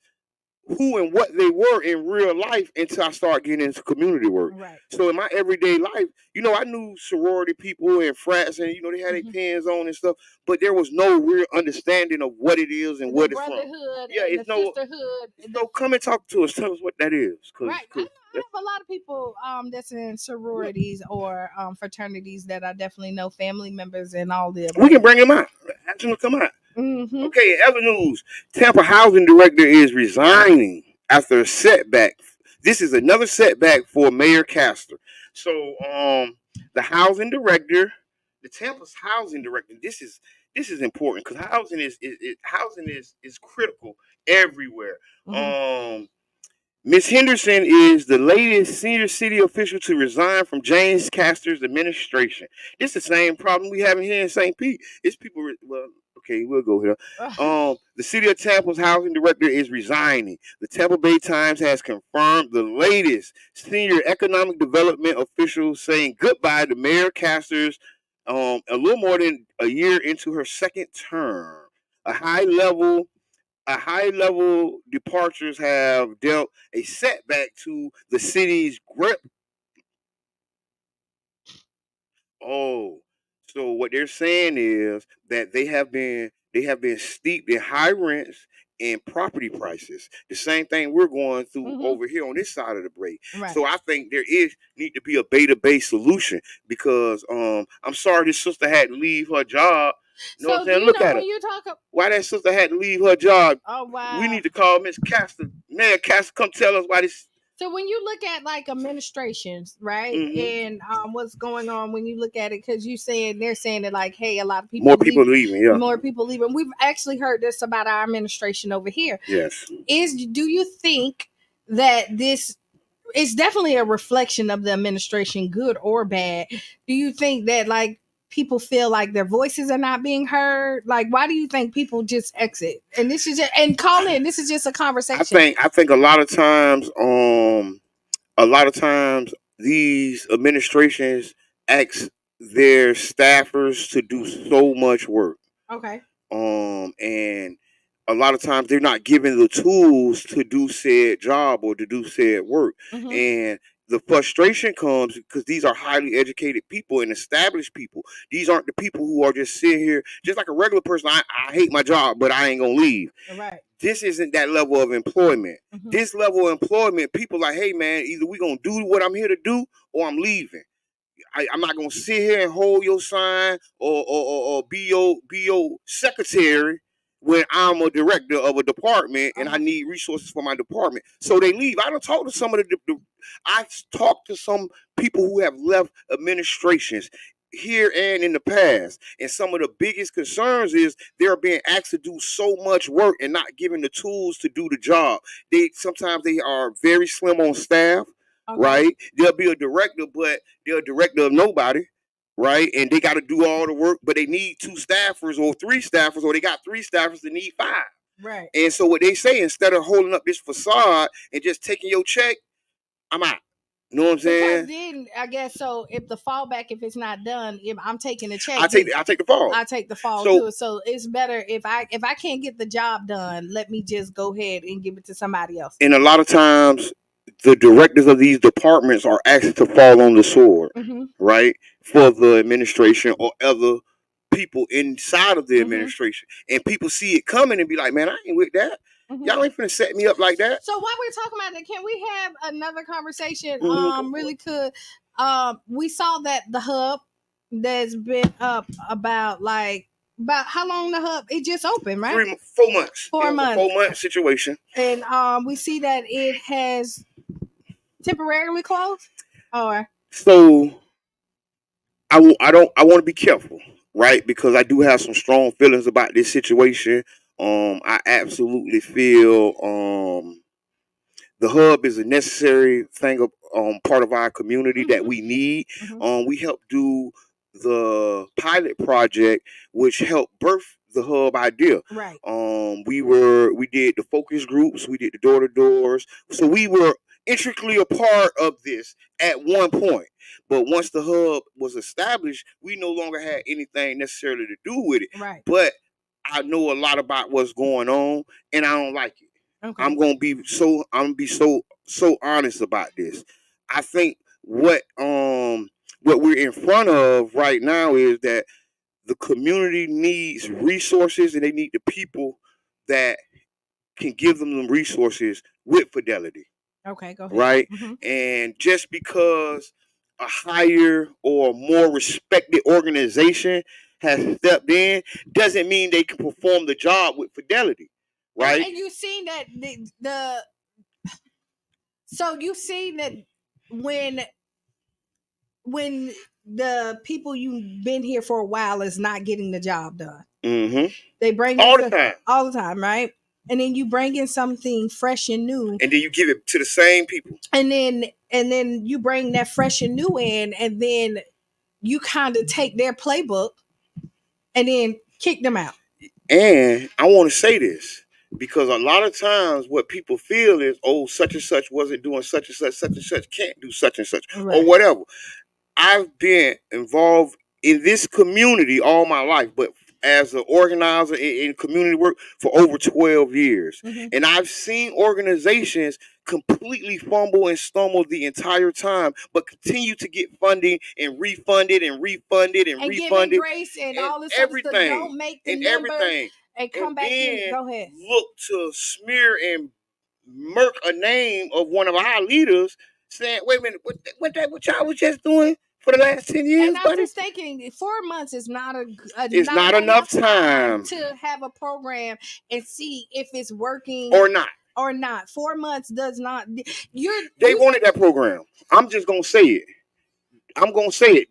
who and what they were in real life until I started getting into community work. Right. So in my everyday life, I knew sorority people and frats, and they had their pins on and stuff, but there was no real understanding of what it is and what it's from. Yeah, it's no sisterhood. So come and talk to us. Tell us what that is. Right. I have a lot of people that's in sororities or fraternities that I definitely know, family members and all the. We can bring them out. Ask them to come out. Mm-hmm. Okay, other news. Tampa housing director is resigning after a setback. This is another setback for Mayor Castor. So, the housing director, the Tampa's housing director. This is important because housing is critical everywhere. Mm-hmm. Ms. Henderson is the latest senior city official to resign from James Castor's administration. This is the same problem we have here in St. Pete. It's people. Well, okay, we'll go here. The city of Tampa's housing director is resigning. The Tampa Bay Times has confirmed the latest senior economic development official saying goodbye to Mayor Castor's a little more than a year into her second term. A high level departures have dealt a setback to the city's grip. So what they're saying is that they have been steeped in high rents and property prices. The same thing we're going through over here on this side of the break. Right. So I think there need to be a beta-based solution because I'm sorry this sister had to leave her job. You know what I'm saying? Look at her. Why that sister had to leave her job? Oh, wow. We need to call Miss Castor. Mayor Castor, come tell us why this. So when you look at like administrations, right, and what's going on when you look at it, because they're saying that like, hey, a lot of people more people leaving. We've actually heard this about our administration over here. Yes. Do you think that this is definitely a reflection of the administration, good or bad? Do you think that like people feel like their voices are not being heard? Like, why do you think people just exit? And this is call in. This is just a conversation. I think a lot of times these administrations ask their staffers to do so much work. Okay. And a lot of times they're not given the tools to do said job or to do said work. And the frustration comes because these are highly educated people and established people. These aren't the people who are just sitting here, just like a regular person. I hate my job, but I ain't going to leave. Right. This isn't that level of employment. This level of employment, people like, hey, man, either we're going to do what I'm here to do or I'm leaving. I'm not going to sit here and hold your sign or be your secretary when I'm a director of a department and I need resources for my department. So they leave. I've talked to some people who have left administrations here and in the past. And some of the biggest concerns is they're being asked to do so much work and not given the tools to do the job. Sometimes they are very slim on staff, right? They'll be a director, but they're a director of nobody. Right, and they got to do all the work, but they need 2 staffers or 3 staffers, or they got 3 staffers that need 5. Right. And so what they say, instead of holding up this facade and just taking your check, I'm out. You know what I'm saying? Because then I guess so. If the fallback, if it's not done, if I'm taking the check, I take the fall. I take the fall too. So it's better if I can't get the job done, let me just go ahead and give it to somebody else. And a lot of times, the directors of these departments are asked to fall on the sword, right, for the administration or other people inside of the administration, and people see it coming and be like, "Man, I ain't with that. Y'all ain't finna set me up like that." So while we're talking about that, can we have another conversation? Really could. We saw that the hub that's been up about how long the hub it just opened, right? 4 months. 4 months. 4 month situation. And we see that it has temporarily closed, or so I want to be careful, right? Because I do have some strong feelings about this situation. I absolutely feel the hub is a necessary thing of part of our community that we need. We helped do the pilot project, which helped birth the hub idea. Right. We did the focus groups, we did the door to doors, so we were intricately a part of this at one point. But once the hub was established, we no longer had anything necessarily to do with it. Right. But I know a lot about what's going on, and I don't like it. Okay. I'm gonna be so honest about this. I think what we're in front of right now is that the community needs resources, and they need the people that can give them resources with fidelity. Okay, go ahead. Right? And just because a higher or more respected organization has stepped in doesn't mean they can perform the job with fidelity. Right? And you've seen that so you've seen that when the people you've been here for a while is not getting the job done. They bring all the time, right? And then you bring in something fresh and new, and then you give it to the same people, and then you bring that fresh and new in, and then you kind of take their playbook and then kick them out. And I want to say this because a lot of times what people feel is, oh, such and such wasn't doing such and such can't do such and such, right, or whatever. I've been involved in this community all my life, but as an organizer in community work for over 12 years. And I've seen organizations completely fumble and stumble the entire time, but continue to get funding and refunded and refunded and refunded. Give grace and all this everything. Stuff, don't make the and number everything. And come back in. Go ahead. Look to smear and murk a name of one of our leaders, saying, wait a minute, what y'all was just doing for the last 10 years, and I'm just thinking 4 months is not not enough time to have a program and see if it's working or not. 4 months does not. They wanted that program. I'm just gonna say it.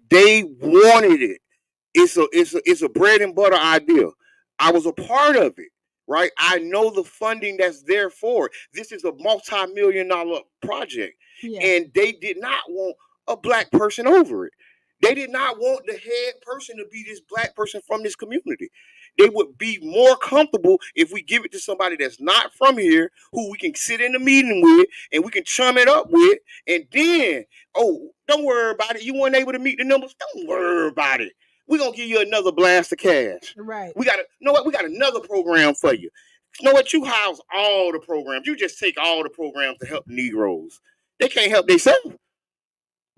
They wanted it. It's a bread and butter idea. I was a part of it. Right? I know the funding that's there for it. This is a multi-million-dollar project. Yeah. And they did not want a black person over it. They did not want the head person to be this black person from this community. They would be more comfortable if we give it to somebody that's not from here, who we can sit in the meeting with and we can chum it up with. And then, oh, don't worry about it. You weren't able to meet the numbers. Don't worry about it. We're going to give you another blast of cash. Right. We got another program for you. You know what? You house all the programs. You just take all the programs to help Negroes. They can't help themselves.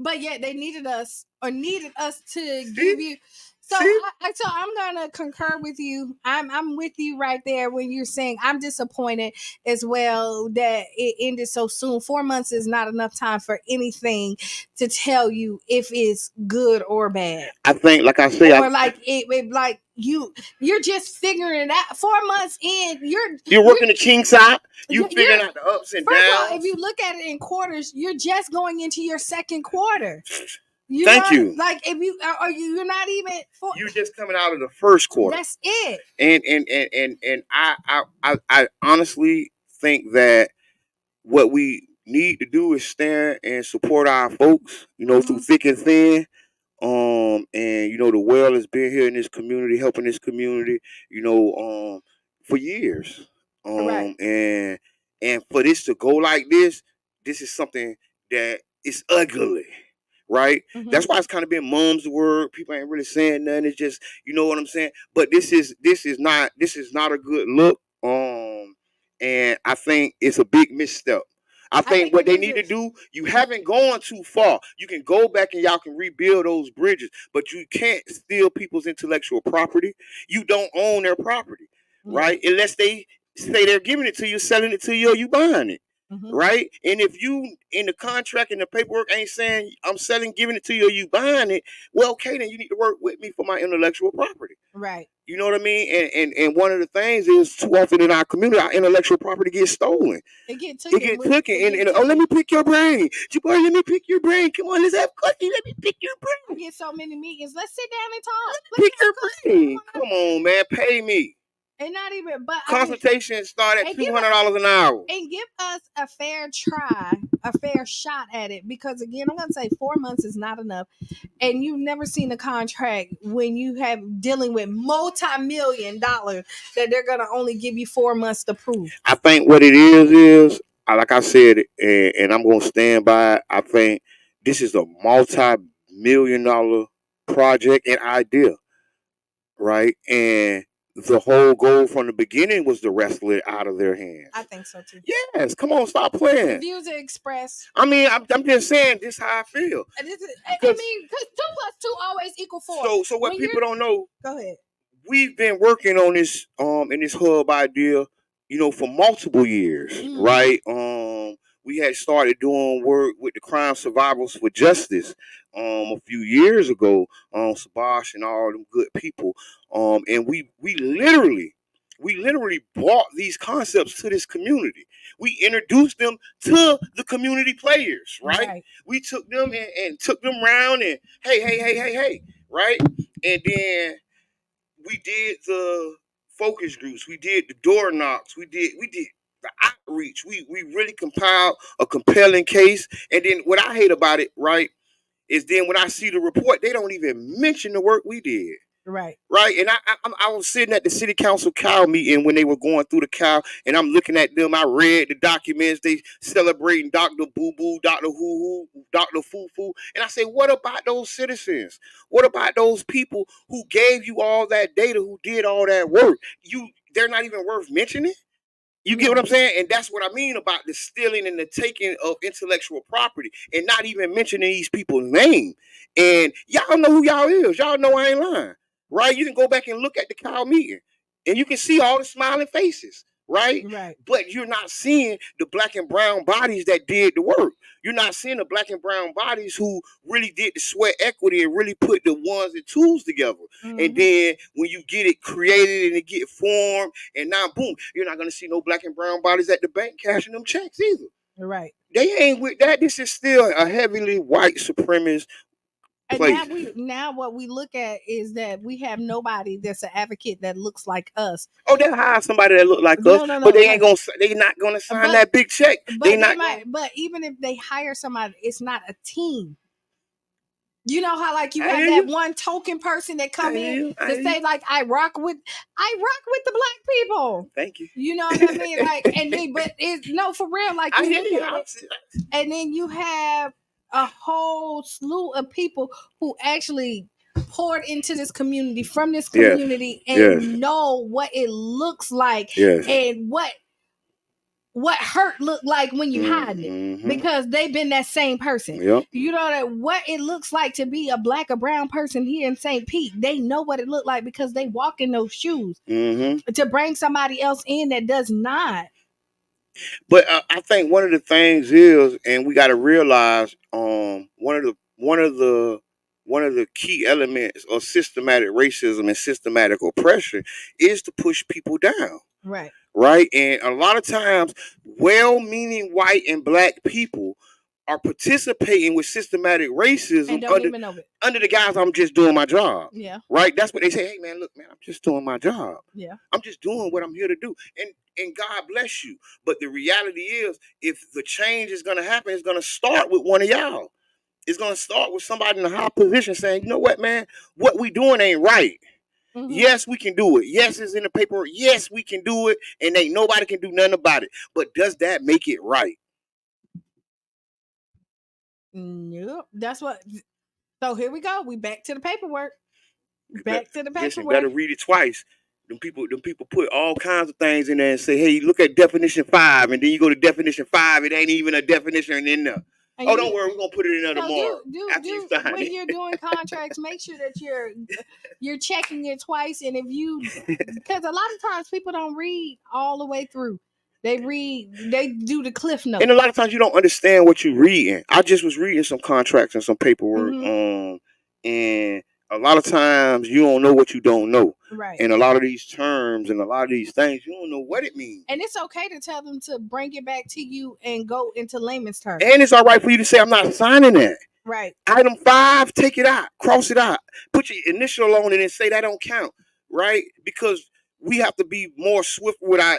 But yet they needed us to give you. So I'm gonna concur with you. I'm with you right there when you're saying I'm disappointed as well that it ended so soon. 4 months is not enough time for anything to tell you if it's good or bad. I think, like I say, you're just figuring it out. 4 months in, you're working the kinks out. You're figuring out the ups and downs. First of all, if you look at it in quarters, you're just going into your second quarter. Thank you. Like if you're not even. You're just coming out of the first quarter. That's it. And I honestly think that what we need to do is stand and support our folks, through thick and thin. And the well has been here in this community, helping this community, for years. Right. And for this to go like this is something that it's ugly. Right? Mm-hmm. That's why it's kind of been mum's word. People ain't really saying nothing. It's just, you know what I'm saying? But this is not a good look. And I think it's a big misstep. I think what they need to do, you haven't gone too far. You can go back and y'all can rebuild those bridges, but you can't steal people's intellectual property. You don't own their property, right? Unless they say they're giving it to you, selling it to you, or you buying it. Mm-hmm. Right? And if you in the contract and the paperwork ain't saying I'm selling, giving it to you, or you buying it, well, okay, then you need to work with me for my intellectual property. Right. You know what I mean? And one of the things is too often in our community, our intellectual property gets stolen. It get taken. And let me pick your brain. Jabari, let me pick your brain. Come on, let's have coffee. Let me pick your brain. We get so many meetings. Let's sit down and talk. Pick your brain. Come on, man. Pay me. And not even, but consultations start at $200 an hour. And give us a fair try, a fair shot at it. Because again, I'm gonna say 4 months is not enough. And you've never seen a contract when you have dealing with multi-million-dollar that they're gonna only give you 4 months to prove. I think what it is like I said, and I'm gonna stand by it, I think this is a multi-million-dollar project and idea, right? And the whole goal from the beginning was to wrestle it out of their hands. I think so too. Yes, come on, stop playing. The views are expressed. I mean, I'm just saying this is how I feel. I mean, because 2 + 2 always equal 4. So what people don't know. Go ahead. We've been working on this in this hub idea, for multiple years, right? We had started doing work with the Crime Survivors for Justice a few years ago, Sabash and all them good people, and we literally brought these concepts to this community. We introduced them to the community players, right? We took them and took them around and hey, right? And then we did the focus groups, we did the door knocks, we did the outreach. We really compiled a compelling case. And then what I hate about it, right, is then when I see the report, they don't even mention the work we did. Right. And I was sitting at the city council cow meeting when they were going through the cow, and I'm looking at them. I read the documents. They celebrating Dr. Boo Boo, Dr. Hoo Hoo, Dr. Foo Foo. And I say, what about those citizens? What about those people who gave you all that data, who did all that work? They're not even worth mentioning? You get what I'm saying? And that's what I mean about the stealing and the taking of intellectual property and not even mentioning these people's name. And y'all know who y'all is. Y'all know I ain't lying. Right? You can go back and look at the cow meeting and you can see all the smiling faces. Right? But you're not seeing the black and brown bodies that did the work. You're not seeing the black and brown bodies who really did the sweat equity and really put the ones and twos together. And then when you get it created and it get formed and now boom, you're not going to see no black and brown bodies at the bank cashing them checks either. Right. They ain't with that. This is still a heavily white supremacist place. And now what we look at is that we have nobody that's an advocate that looks like us. Oh, they'll hire somebody that look like us, but they not gonna sign that big check. But even if they hire somebody, it's not a team. You know how you have that one token person that come in to say I rock with the black people. Thank you. You know what I mean? But it's no for real. I hear you. And then you have a whole slew of people who actually poured into this community from this community and know what it looks like and what hurt look like when you hide it, because they've been that same person. You know that what it looks like to be a black or brown person here in St. Pete. They know what it looked like because they walk in those shoes. To bring somebody else in that does not. But I think one of the things is, and we got to realize, one of the key elements of systematic racism and systematic oppression is to push people down. Right. And a lot of times, well-meaning white and black people are participating with systematic racism under the guise I'm just doing my job. Right. That's what they say. Hey man, look, man, I'm just doing my job. I'm just doing what I'm here to do. And God bless you. But the reality is, if the change is going to happen, it's going to start with one of y'all. It's going to start with somebody in a high position saying, you know what, man, what we doing ain't right. Yes, we can do it. Yes, it's in the paper. Yes, we can do it. And ain't nobody can do nothing about it. But does that make it right? Nope. That's what. So here we go. We back to the paperwork. Listen, better read it twice. Them people put all kinds of things in there and say, hey, look at definition 5, and then you go to definition 5, it ain't even a definition in there. And don't worry, we're gonna put it in there tomorrow. When you're doing contracts, make sure that you're checking it twice. And because a lot of times people don't read all the way through. They do the cliff notes. And a lot of times you don't understand what you're reading. I just was reading some contracts and some paperwork, and a lot of times you don't know what you don't know. Right. And a lot of these terms and a lot of these things, you don't know what it means. And it's okay to tell them to bring it back to you and go into layman's terms. And it's all right for you to say, I'm not signing that. Right. Item 5, take it out, cross it out, put your initial on it and say that don't count. Right? Because we have to be more swift with our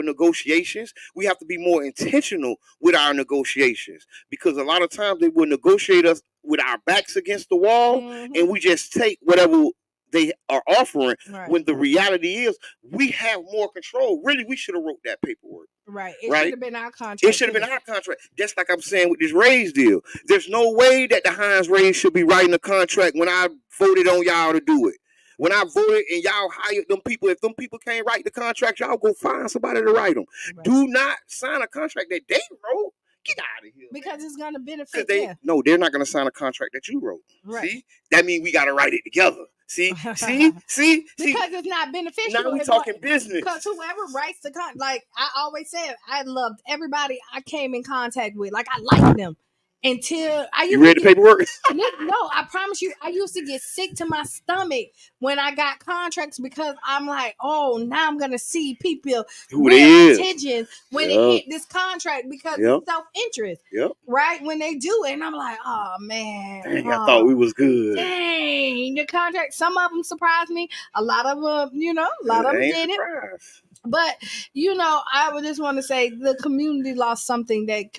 negotiations. We have to be more intentional with our negotiations, because a lot of times they will negotiate us with our backs against the wall, and we just take whatever they are offering, when the reality is we have more control. Really, we should have wrote that paperwork. Right. It should have been our contract. It should have been our contract. Just like I'm saying with this raise deal. There's no way that the Hines raise should be writing a contract when I voted on y'all to do it. When I voted and y'all hired them people, if them people can't write the contract, y'all go find somebody to write them. Right. Do not sign a contract that they wrote. Get out of here. Because it's going to benefit them. No, they're not going to sign a contract that you wrote. Right. See? That means we got to write it together. See? Because it's not beneficial. Now we talking business. Because whoever writes the contract, like I always said, I loved everybody I came in contact with. Like, I liked them. Until you read the paperwork? No, I promise you, I used to get sick to my stomach when I got contracts, because I'm like, oh, now I'm gonna see people real attention when they hit this contract, because it's self-interest, right? When they do it, and I'm like, oh man, dang, I thought we was good. Dang, the contract. Some of them surprised me. A lot of them, a lot of them didn't. But I would just want to say the community lost something that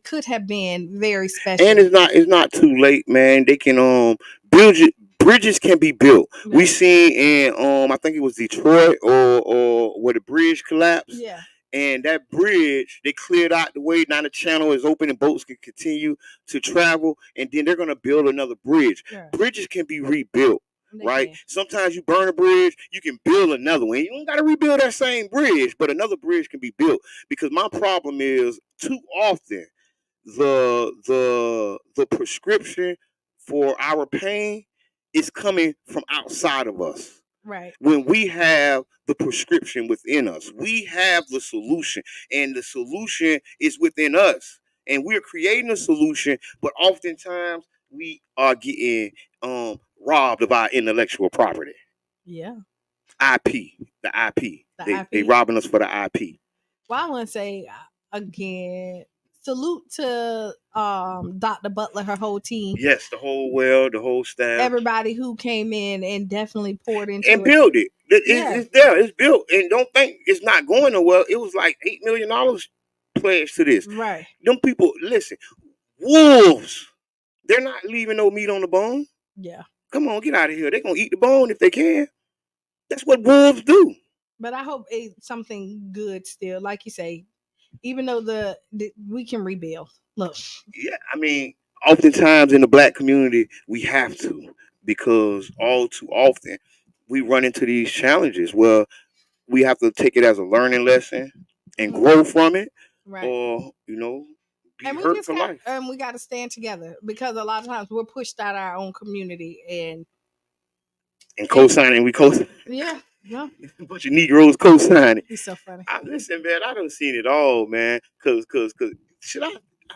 could have been very special. And it's not too late, man. They can bridges can be built. Right. We seen in I think it was Detroit or where the bridge collapsed. Yeah. And that bridge, they cleared out the way. Now the channel is open and boats can continue to travel. And then they're gonna build another bridge. Yeah. Bridges can be rebuilt. Right? Sometimes you burn a bridge, you can build another one. You don't got to rebuild that same bridge, but another bridge can be built. Because my problem is, too often the prescription for our pain is coming from outside of us. Right. When we have the prescription within us, we have the solution, and the solution is within us. And we're creating a solution, but oftentimes we are getting robbed of our intellectual property. Yeah. IP. They robbing us for the IP. Well, I want to say again, salute to Dr. Butler, her whole team. Yes, the whole staff. Everybody who came in and definitely poured into and built it. It's there. It's built. And don't think it's not going nowhere. It was like $8 million pledged to this. Right. Them people, listen, wolves, they're not leaving no meat on the bone. Yeah. Come on, get out of here. They're going to eat the bone if they can. That's what wolves do. But I hope it's something good still. Like you say, even though we can rebuild. Look. Yeah, I mean, oftentimes in the Black community, we have to. Because all too often, we run into these challenges where we have to take it as a learning lesson and grow from it. Right. Or, be hurt for life. And we got to stand together, because a lot of times we're pushed out of our own community and co-signing. We co-sign. Yeah. A bunch of Negroes co-signing. He's so funny. Listen, man, I done seen it all, man. Cause should I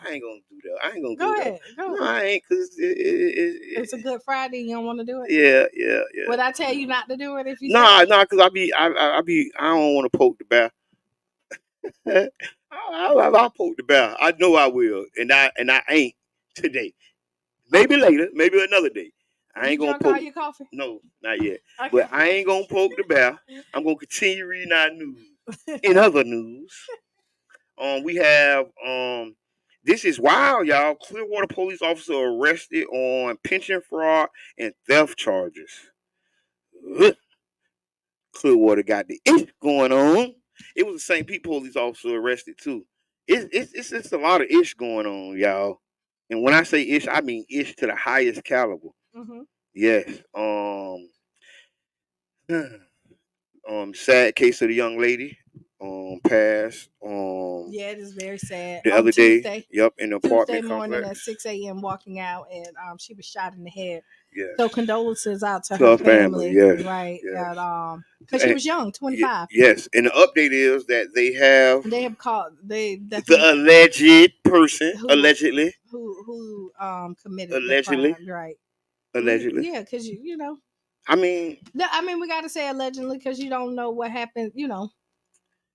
ain't gonna do that. I ain't gonna go do ahead. that. No, I ain't, cause it's a Good Friday. You don't want to do it? Yeah. Would I tell you not to do it if you? Nah, cause I don't want to poke the bear. I'll poke the bear. I know I will, and I ain't today. Maybe later, maybe another day. I ain't gonna poke. All your coffee? No, not yet. Okay. But I ain't gonna poke the bear. I'm gonna continue reading our news. In other news, we have this is wild, y'all. Clearwater police officer arrested on pension fraud and theft charges. Clearwater got the ish going on. It was the St. Pete police officer arrested too. It's a lot of ish going on, y'all. And when I say ish, I mean ish to the highest caliber. Mm-hmm. Yes. Sad case of the young lady. Passed. Yeah, it is very sad. The On other Tuesday. day. Yep, in the Tuesday apartment morning complex. at 6 a.m. walking out, and she was shot in the head. Yes. So condolences out to her her family. Yes. Right. Yes. And because she was young, 25. Yes. And the update is that they have caught the alleged person allegedly who committed allegedly the crime. Right. Allegedly. Yeah, because you know. I mean, we got to say allegedly because you don't know what happened. You know.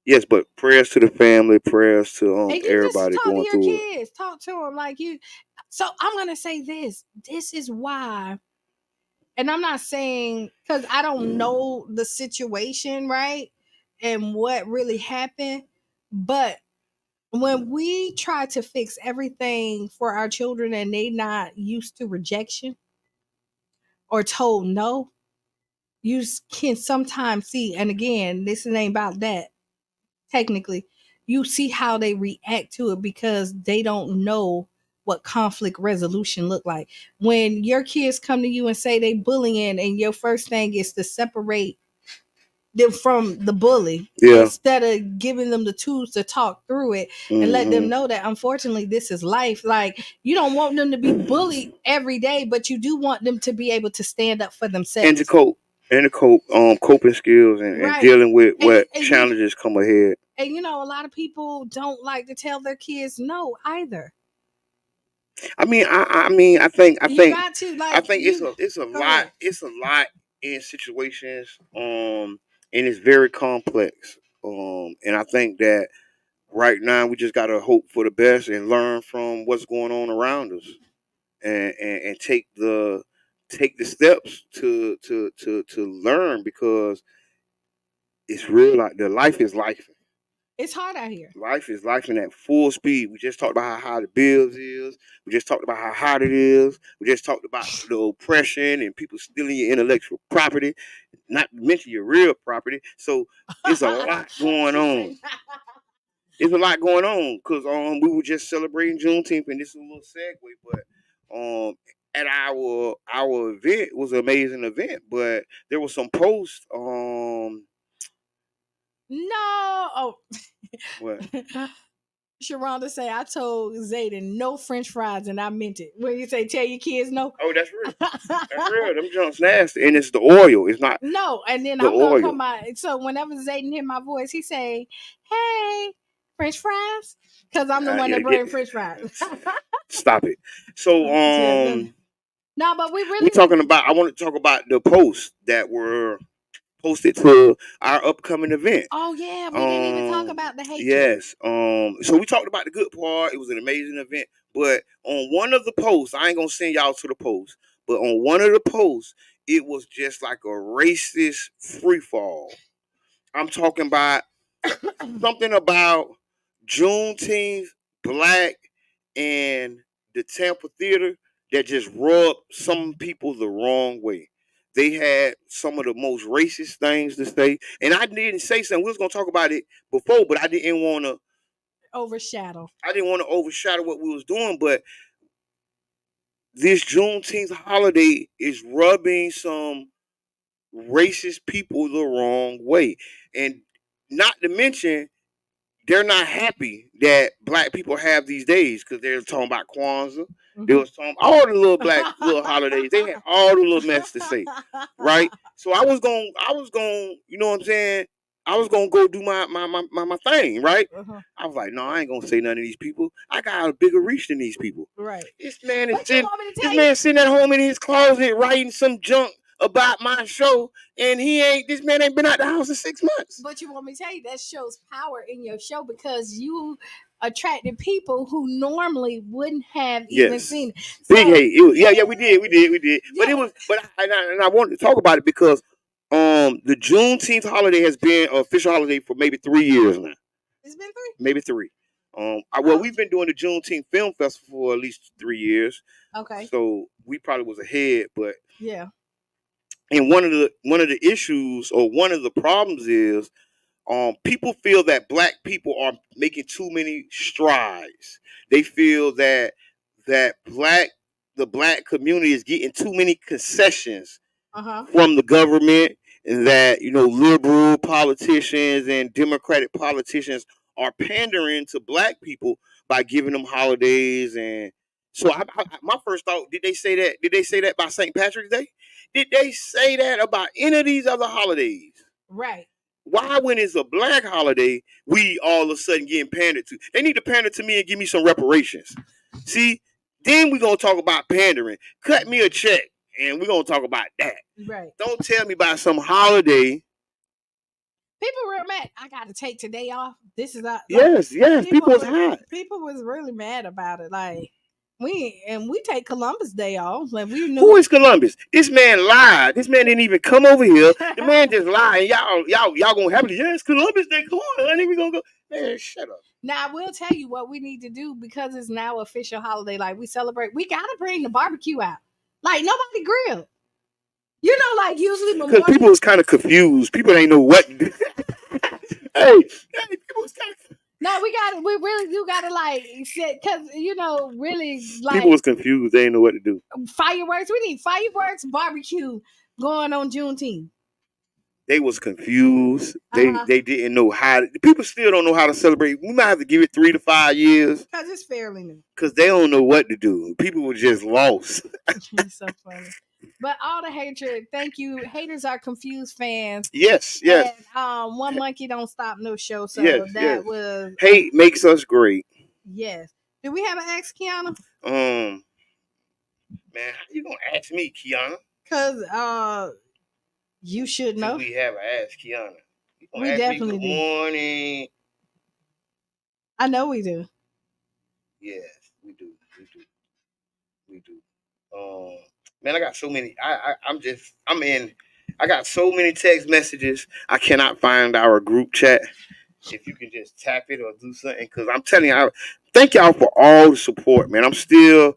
Yes, but prayers to the family, prayers to and you everybody just talk going to your through kids. it. Talk to them like you. So I'm gonna say this. This is why. And I'm not saying because I don't know the situation, right? And what really happened. But when we try to fix everything for our children and they not used to rejection or told no, you can sometimes see, and again, this ain't about that. Technically, you see how they react to it because they don't know what conflict resolution look like. When your kids come to you and say they bullying, and your first thing is to separate them from the bully, instead of giving them the tools to talk through it and let them know that unfortunately this is life. Like, you don't want them to be bullied every day, but you do want them to be able to stand up for themselves and to cope coping skills and dealing with what challenges come ahead. And a lot of people don't like to tell their kids no either. I mean, I think you got to, like, I think it's a lot ahead. It's a lot in situations and it's very complex. And I think that right now we just gotta hope for the best and learn from what's going on around us, and take the steps to learn, because it's real. Like, the life is life. It's hard out here. Life is life in that full speed. We just talked about how high the bills is. We just talked about how hot it is. We just talked about the oppression and people stealing your intellectual property, not to mention your real property. So it's a lot going on. It's a lot going on because we were just celebrating Juneteenth, and this is a little segue, but at our event, it was an amazing event, but there was some posts. No. What? Sharonda say, I told Zayden no French fries, and I meant it. When you say tell your kids no. Oh, that's real. That's real. Them junks nasty, and it's the oil. It's not. No, and then the I'm oil. Gonna come out. So whenever Zayden hear my voice, he say, "Hey, French fries," because I'm the one that bring French fries. Stop it. So no, but we talking about. I want to talk about the posts that were posted to our upcoming event. Oh yeah, we didn't even talk about the hatred. Yes. So we talked about the good part. It was an amazing event. But on one of the posts, I ain't gonna send y'all to the post, but on one of the posts, it was just like a racist free fall. I'm talking about something about Juneteenth, black, and the Tampa theater that just rubbed some people the wrong way. They had some of the most racist things to say, and I didn't say something. We was gonna talk about it before, but I didn't want to overshadow. I didn't want to overshadow what we was doing, but this Juneteenth holiday is rubbing some racist people the wrong way, and not to mention, they're not happy that black people have these days because they're talking about Kwanzaa. Mm-hmm. They was talking all the little black little holidays. They had all the little mess to say, right? So I was going, you know what I'm saying? I was gonna go do my thing, right? Uh-huh. I was like, no, I ain't gonna say none of these people. I got a bigger reach than these people. Right. This man is sitting at home in his closet writing some junk about my show, and this man ain't been out the house in 6 months. But you want me to tell you, that shows power in your show because you attracted people who normally wouldn't have even seen it. So, big hate. We did. Yeah. But it was, I wanted to talk about it because the Juneteenth holiday has been an official holiday for maybe 3 years now. It's been 3? Maybe 3. We've been doing the Juneteenth Film Festival for at least 3 years. Okay. So we probably was ahead, but yeah. And one of the issues, or one of the problems is, people feel that black people are making too many strides. They feel that that the black community is getting too many concessions from the government, and that liberal politicians and Democratic politicians are pandering to black people by giving them holidays. And so my first thought, did they say that? Did they say that by St. Patrick's Day? Did they say that about any of these other holidays? Right. Why, when it's a black holiday, we all of a sudden getting pandered to? They need to pander to me and give me some reparations. See, then we're going to talk about pandering. Cut me a check, and we're going to talk about that. Right. Don't tell me about some holiday. People were mad. I got to take today off. This is yes. People was hot. People was really mad about it. Like, we take Columbus Day off. Like, we knew. Who is Columbus? This man lied. This man didn't even come over here. The man just lied. Y'all gonna have it. Yes, Columbus Day. Come on, honey, we gonna go. Man, shut up. Now I will tell you what we need to do, because it's now official holiday. Like, we celebrate. We gotta bring the barbecue out. Like, nobody grilled. Like, usually because people was kind of confused. People ain't know what. Hey, people was kind of. No, we really do gotta, like, because really, like, people was confused. They didn't know what to do. Fireworks. We need fireworks, barbecue going on Juneteenth. They was confused. They didn't know how. People still don't know how to celebrate. We might have to give it 3 to 5 years. Because it's fairly new. Because they don't know what to do. People were just lost. It's so funny. But all the hatred, thank you. Haters are confused fans. Yes. And, one monkey don't stop no show. So that was hate makes us great. Yes. Do we have an ex, Qiana? Man, how you gonna ask me, Qiana? Because you should know. We have an ask, Qiana. We definitely do. Good morning. I know we do. Yes, we do. Man, I got so many. I got so many text messages. I cannot find our group chat. If you can just tap it or do something, because I'm telling you, thank y'all for all the support, man. I'm still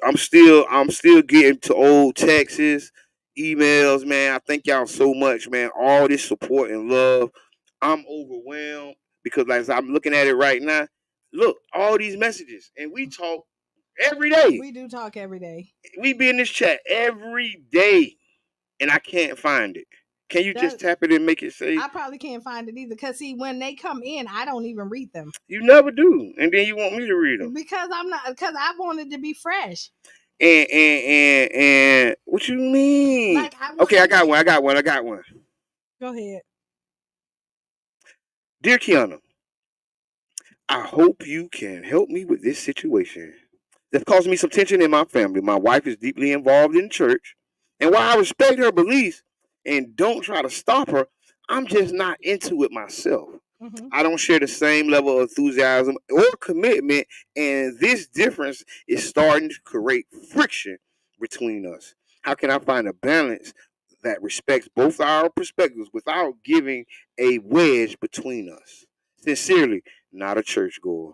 getting to old texts, emails, man. I thank y'all so much, man. All this support and love. I'm overwhelmed because, like, I'm looking at it right now. Look, all these messages, and we talk every day. We do talk every day. We be in this chat every day, and I can't find it. Can you just tap it and make it say? I probably can't find it either. Because, see, when they come in, I don't even read them. You never do. And then you want me to read them. Because I wanted to be fresh. And what you mean? Like, okay, I got one. Go ahead. Dear Qiana, I hope you can help me with this situation that's causing me some tension in my family. My wife is deeply involved in church, and while I respect her beliefs and don't try to stop her, I'm just not into it myself. Mm-hmm. I don't share the same level of enthusiasm or commitment, and this difference is starting to create friction between us. How can I find a balance that respects both our perspectives without giving a wedge between us? Sincerely, not a churchgoer.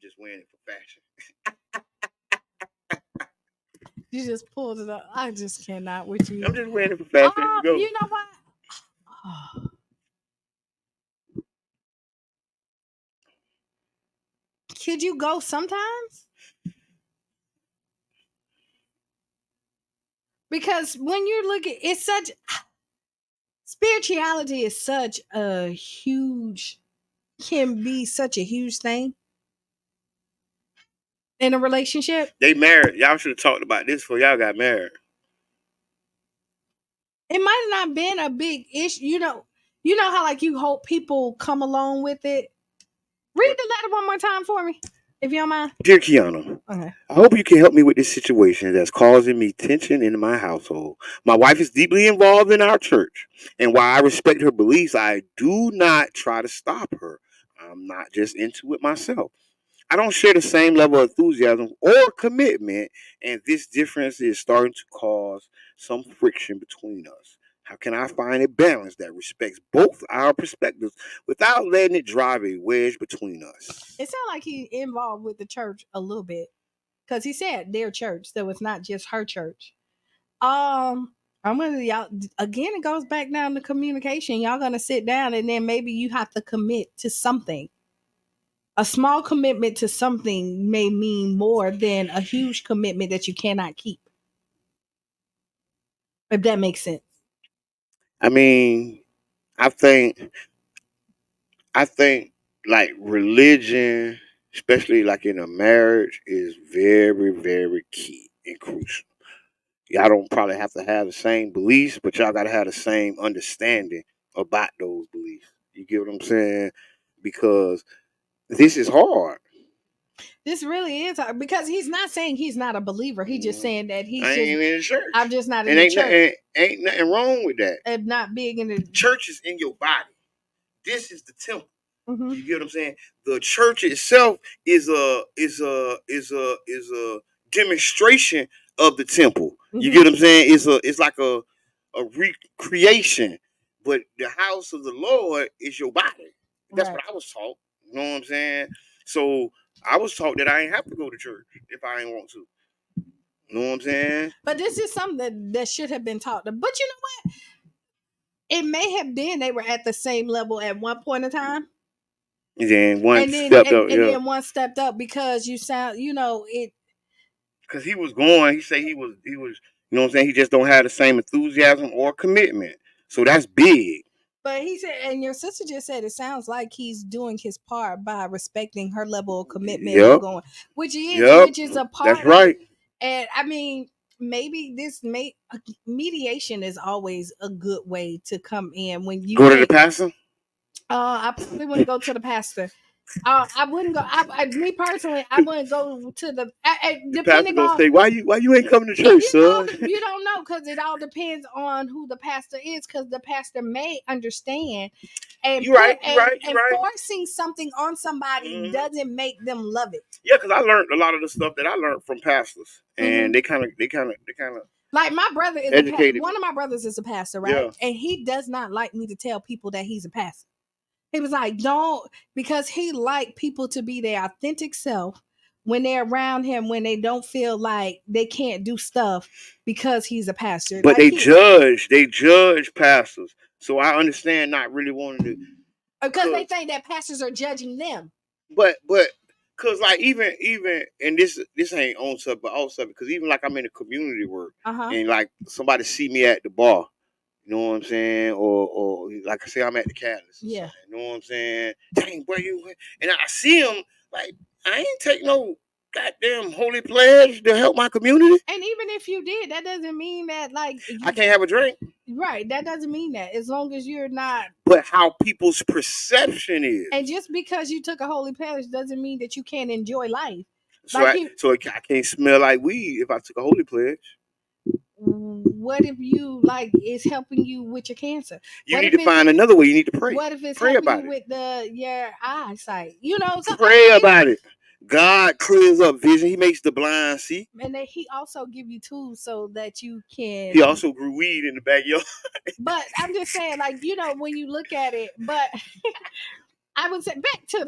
Just wearing it for fashion. You just pulled it up. I just cannot with you. I'm just wearing it for fashion. Go. You know what? Oh. Could you go sometimes? Because when you're looking, it's such spirituality is such a huge, can be such a huge thing in a relationship. They married. Y'all should have talked about this before y'all got married. It might not have been a big issue. You know how, like, you hope people come along with it. Read the letter one more time for me, if you don't mind. Dear Qiana, okay. I hope you can help me with this situation that's causing me tension in my household. My wife is deeply involved in our church, and while I respect her beliefs, I do not try to stop her. I'm not just into it myself. I don't share the same level of enthusiasm or commitment, and this difference is starting to cause some friction between us. How can I find a balance that respects both our perspectives without letting it drive a wedge between us? It sounds like he's involved with the church a little bit, because he said their church, so it's not just her church. I'm gonna y'all again. It goes back down to communication. Y'all gonna sit down, and then maybe you have to commit to something. A small commitment to something may mean more than a huge commitment that you cannot keep. If that makes sense. I mean, I think like religion, especially like in a marriage, is very, very key and crucial. Y'all don't probably have to have the same beliefs, but y'all gotta have the same understanding about those beliefs. You get what I'm saying? Because this is hard. This really is hard because he's not saying he's not a believer. He's just saying that he's I ain't in the church. I'm just not in the church. Ain't nothing wrong with that. And not being in the church is in your body. This is the temple. Mm-hmm. You get what I'm saying? The church itself is a demonstration of the temple. Mm-hmm. You get what I'm saying? It's like a recreation. But the house of the Lord is your body. That's right. What I was taught. You know what I'm saying? So I was taught that I ain't have to go to church if I ain't want to. You know what I'm saying? But this is something that should have been taught. But you know what? It may have been they were at the same level at one point in time. And then one stepped up. And then one stepped up because you sound, it. Because he was going, he said he was, you know what I'm saying? He just don't have the same enthusiasm or commitment. So that's big. But he said, and your sister just said, it sounds like he's doing his part by respecting her level of commitment. Yep. Going, which is a part. That's right. And I mean, maybe mediation is always a good way to come in when you go to the pastor. I probably wouldn't go to the pastor. I wouldn't go. Me personally, I wouldn't go to the. Depending on say, why you ain't coming to church, son? You don't know because it all depends on who the pastor is. Because the pastor may understand, and you're right. Forcing something on somebody doesn't make them love it. Yeah, because I learned a lot of the stuff that I learned from pastors, and they kind of. Like my brother is educated. One of my brothers is a pastor, right? Yeah. And he does not like me to tell people that he's a pastor. He was like, don't, because he liked people to be their authentic self when they're around him, when they don't feel like they can't do stuff because he's a pastor. But like they judge pastors. So I understand not really wanting to. Because they think that pastors are judging them. But because like even and this ain't on subject, but off subject, because even like I'm in the community work and like somebody see me at the bar. You know what I'm saying? Or like I say, I'm at the catalyst. Yeah. You know what I'm saying? Dang, where you? And I see him like I ain't take no goddamn holy pledge to help my community. And even if you did, that doesn't mean that like I can't have a drink. Right. That doesn't mean that as long as you're not. But how people's perception is. And just because you took a holy pledge doesn't mean that you can't enjoy life. So I can't smell like weed if I took a holy pledge. What if you like it's helping you with your cancer? You need to find another way. You need to pray. What if it's helping you with your eyesight? Pray about it. God clears up vision. He makes the blind see. And then he also give you tools so that you can. He also grew weed in the backyard. But I'm just saying, like when you look at it, but. I would say back to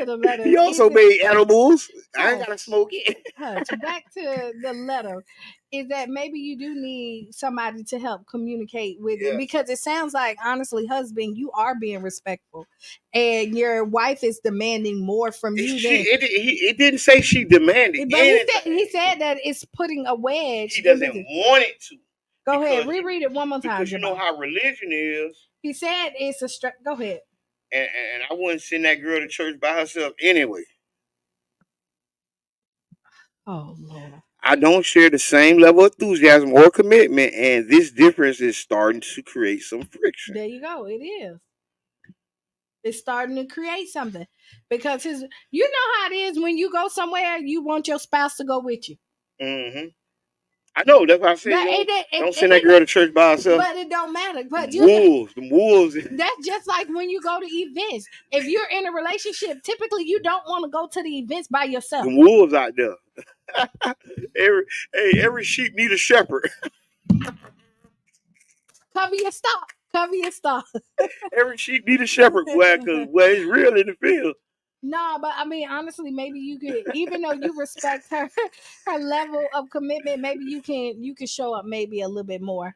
the letter. He also made edibles. I ain't gotta smoke it. Back to the letter is that maybe you do need somebody to help communicate with it because it sounds like honestly, husband, you are being respectful, and your wife is demanding more from you. It didn't say she demanded, but he said that it's putting a wedge. He doesn't want it to. Go ahead, reread it one more time. Because you know how religion is. He said it's a Go ahead. And I wouldn't send that girl to church by herself anyway. Oh, Lord. I don't share the same level of enthusiasm or commitment, and this difference is starting to create some friction. There you go. It is. It's starting to create something. Because you know how it is when you go somewhere, you want your spouse to go with you. Mm-hmm. I know, that's why I said don't send that girl to church by herself. But it don't matter. But the wolves. That's just like when you go to events. If you're in a relationship, typically you don't want to go to the events by yourself. The wolves out there. every sheep need a shepherd. Cover your stock. Every sheep need a shepherd, because it's real in the field. No, but I mean, honestly, maybe you could, even though you respect her level of commitment, maybe you can show up maybe a little bit more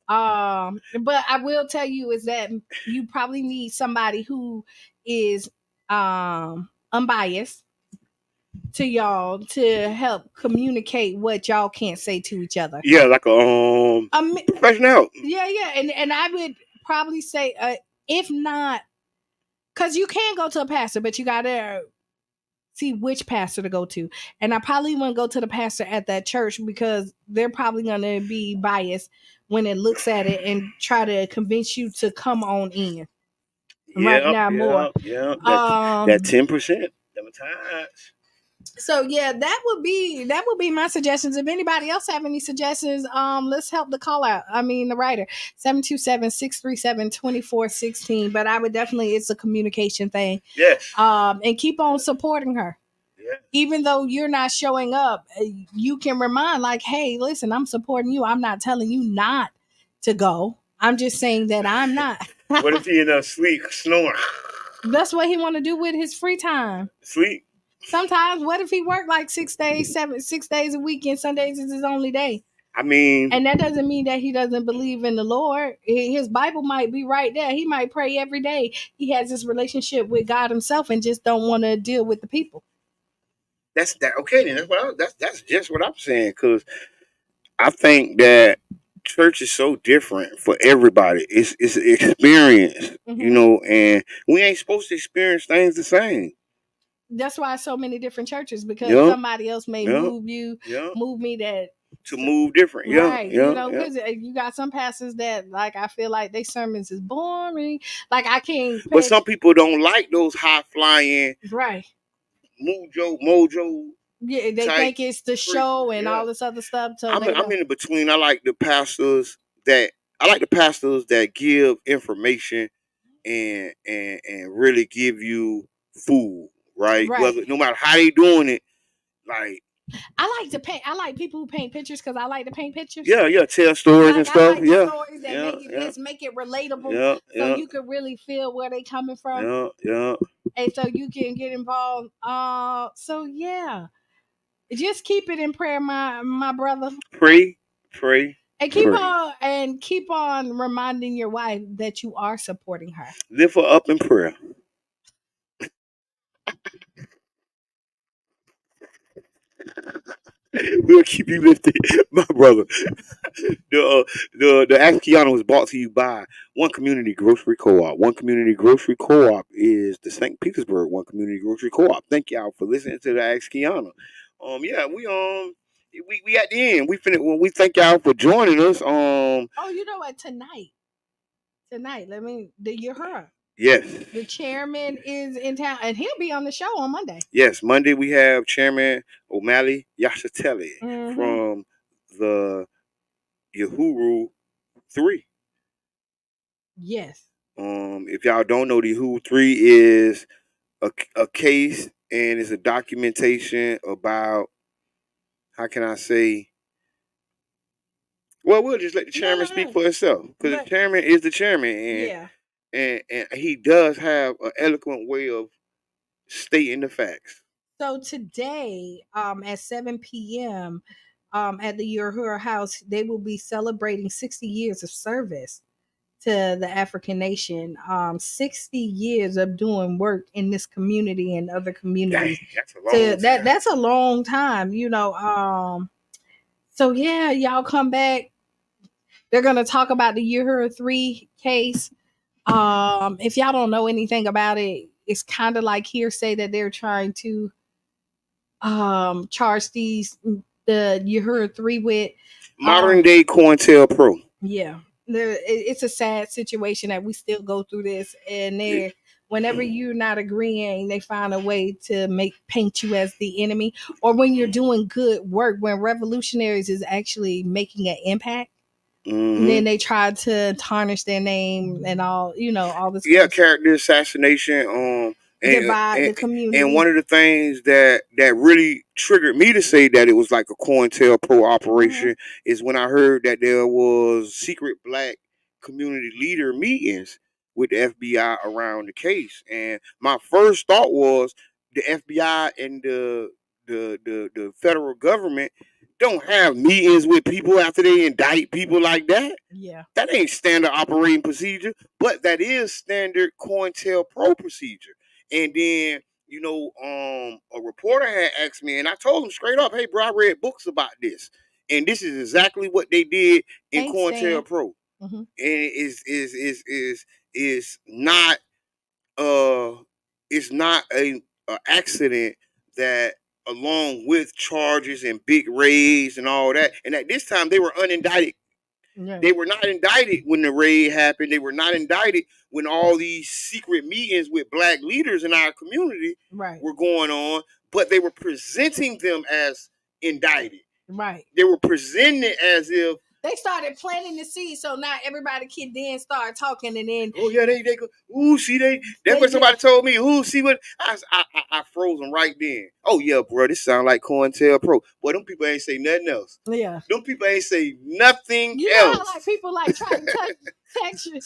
But I will tell you is that you probably need somebody who is unbiased to y'all to help communicate what y'all can't say to each other. Yeah, like a professional. Yeah, and I would probably say if not, because you can go to a pastor, but you gotta see which pastor to go to. And I probably wouldn't go to the pastor at that church because they're probably gonna be biased when it looks at it and try to convince you to come on in. Right now more. Yeah. That 10%. So yeah, that would be my suggestions. If anybody else have any suggestions, let's help the call out. I mean the writer 727-637-2416. But I would definitely, it's a communication thing. Yes. And keep on supporting her. Yeah. Even though you're not showing up, you can remind like, hey, listen, I'm supporting you. I'm not telling you not to go. I'm just saying that I'm not. What if he in a sleep snoring? That's what he want to do with his free time. Sleep. Sometimes, what if he worked like 6 days a week, and Sundays is his only day? I mean, and that doesn't mean that he doesn't believe in the Lord. His Bible might be right there. He might pray every day. He has this relationship with God himself, and just don't want to deal with the people. That's that. Okay, then that's just what I'm saying. Because I think that church is so different for everybody. It's an experience, and we ain't supposed to experience things the same. That's why so many different churches, because somebody else may move me to move different. Right. Because you got some pastors that, like, I feel like their sermons is boring. Like, I can't. But some people don't like those high flying. Right. Mojo. Yeah, they think it's the show and all this other stuff. So I'm in between. I like the pastors that give information and really give you food, right? Whether no matter how they doing it, like. I like to paint. I like people who paint pictures because I like to paint pictures. Yeah, tell stories and stuff. I like stories that make it relatable, so you can really feel where they coming from. And so you can get involved. So yeah, just keep it in prayer, my brother. Pray. And keep on reminding your wife that you are supporting her. Lift her up in prayer. We'll keep you lifted, my brother. The Ask Qiana was brought to you by One Community Grocery Co-op. One Community Grocery Co-op is the St. Petersburg One Community Grocery Co-op. Thank y'all for listening to the Ask Qiana. We at the end. We thank y'all for joining us. Oh, you know what? Tonight, you heard. Yes. The chairman is in town, and he'll be on the show on Monday. Yes, Monday we have Chairman O'Malley Yashatelli from the Uhuru 3. Yes. If y'all don't know, the Uhuru 3 is a case, and it's a documentation about, how can I say? Well, we'll just let the chairman speak for himself, because the chairman is the chairman, and he does have an eloquent way of stating the facts. So today, at 7 p.m., at the Uhuru House, they will be celebrating 60 years of service to the African nation. 60 years of doing work in this community and other communities. Dang, that's a long time, So yeah, y'all come back. They're gonna talk about the Uhuru 3 case. If y'all don't know anything about it, it's kind of like hearsay that they're trying to charge the Uhuru 3 with modern day COINTELPRO. Yeah, it's a sad situation that we still go through this, and whenever you're not agreeing, they find a way to paint you as the enemy, or when you're doing good work, when revolutionaries is actually making an impact. Then they try to tarnish their name and all this. Yeah, character assassination. Divide the community. And one of the things that really triggered me to say that it was like a COINTELPRO operation is when I heard that there was secret black community leader meetings with the FBI around the case. And my first thought was the FBI and the federal government, don't have meetings with people after they indict people like that. Yeah. That ain't standard operating procedure, but that is standard COINTELPRO procedure. And then, a reporter had asked me, and I told him straight up, hey, bro, I read books about this. And this is exactly what they did in COINTELPRO. Mm-hmm. And is not it's not a accident that along with charges and big raids and all that, and at this time they were unindicted. Right. They were not indicted when the raid happened. They were not indicted when all these secret meetings with black leaders in our community were going on, but they were presenting them as indicted. Right. They were presenting it as if they started planting the seed, so now everybody can then start talking, and then they go. Ooh, see that's what somebody told me. Ooh, see what I froze them right then. Oh yeah, bro, this sound like COINTELPRO. Boy, them people ain't say nothing else. Yeah, them people ain't say nothing you else. Know how, like people like try to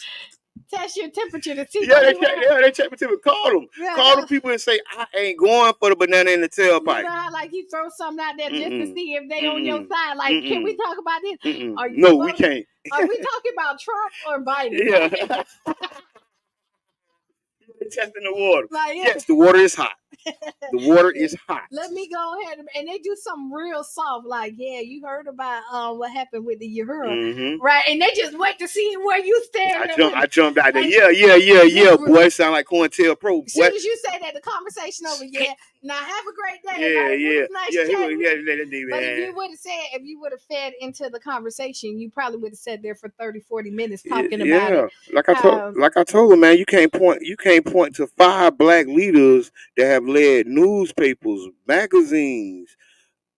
test your temperature to see. They check my temperature. Call them. Call them people and say, I ain't going for the banana in the tailpipe. You know how, like, you throw something out there just to see if they on your side. Like, can we talk about this? We can't. Are we talking about Trump or Biden? Yeah. They're testing the water. Like, yes, the water is hot. The water is hot. Let me go ahead and they do something real soft, like, yeah, you heard about what happened with the Uhura, right? And they just wait to see where you stand. I jumped out there. Yeah, boy. Sound like COINTELPRO. As soon as you say that, the conversation over. Yeah. Now have a great day. Nice chatting. But if you would have fed into the conversation, you probably would have sat there for 30-40 minutes talking about it. Like I told him, man, you can't point to 5 black leaders that have led newspapers, magazines,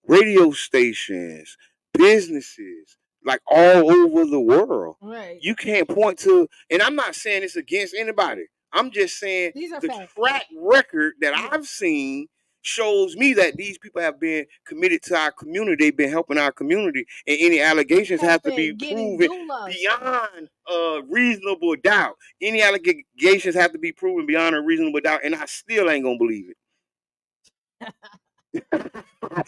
radio stations, businesses, like all over the world. Right. You can't point to, and I'm not saying it's against anybody. I'm just saying the track record that I've seen shows me that these people have been committed to our community. They've been helping our community, and any allegations have to be proven beyond reasonable doubt. Any allegations have to be proven beyond a reasonable doubt, and I still ain't gonna believe it.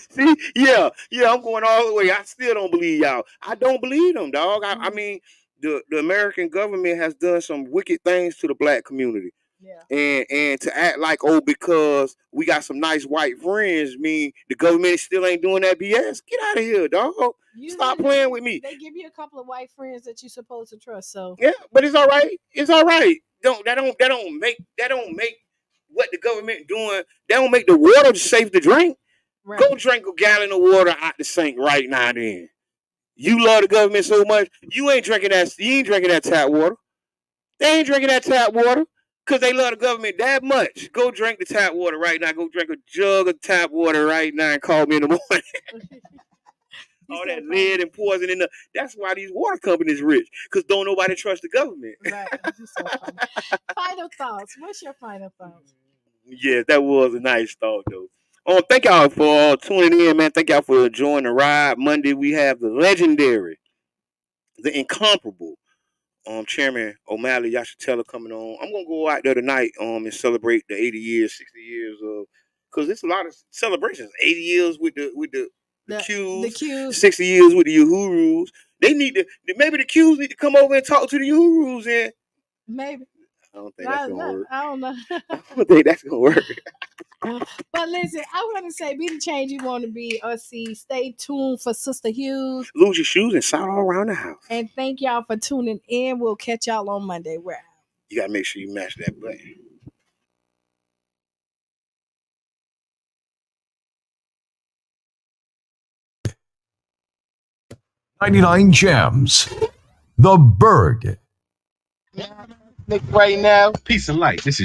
See, yeah, I'm going all the way. I still don't believe y'all. I don't believe them, dog. I mean, the American government has done some wicked things to the black community. Yeah. And to act like, because we got some nice white friends, mean the government still ain't doing that BS. Get out of here, dog. Stop playing with me. They give you a couple of white friends that you're supposed to trust. So yeah, but it's all right. It's all right. That don't make what the government doing. That don't make the water safe to drink. Right. Go drink a gallon of water out the sink right now. Then you love the government so much, you ain't drinking that tap water. They ain't drinking that tap water because they love the government that much. Go drink the tap water right now. Go drink a jug of tap water right now and call me in the morning. All that lead and poison in the. That's why these water companies rich, because don't nobody trust the government. Right. So final thoughts. What's your final thoughts? Yeah, that was a nice thought though. Thank y'all for tuning in, man. Thank y'all for enjoying the ride. Monday we have the legendary, the incomparable, Chairman O'Malley Yashitella coming on. I'm gonna go out there tonight, and celebrate the 80 years, 60 years of, because it's a lot of celebrations. 80 years with the Qs, 60 years with the Uhurus. They need to, maybe the Qs need to come over and talk to the Uhurus, and maybe. I don't think that's gonna work. I don't know. I don't think that's gonna work. But listen, I want to say, be the change you want to be, or see. Stay tuned for Sister Hughes. Lose your shoes and shout all around the house. And thank y'all for tuning in. We'll catch y'all on Monday. We're out. You gotta make sure you match that button. 99 Gems. The Berg. Right now. Peace and light. This is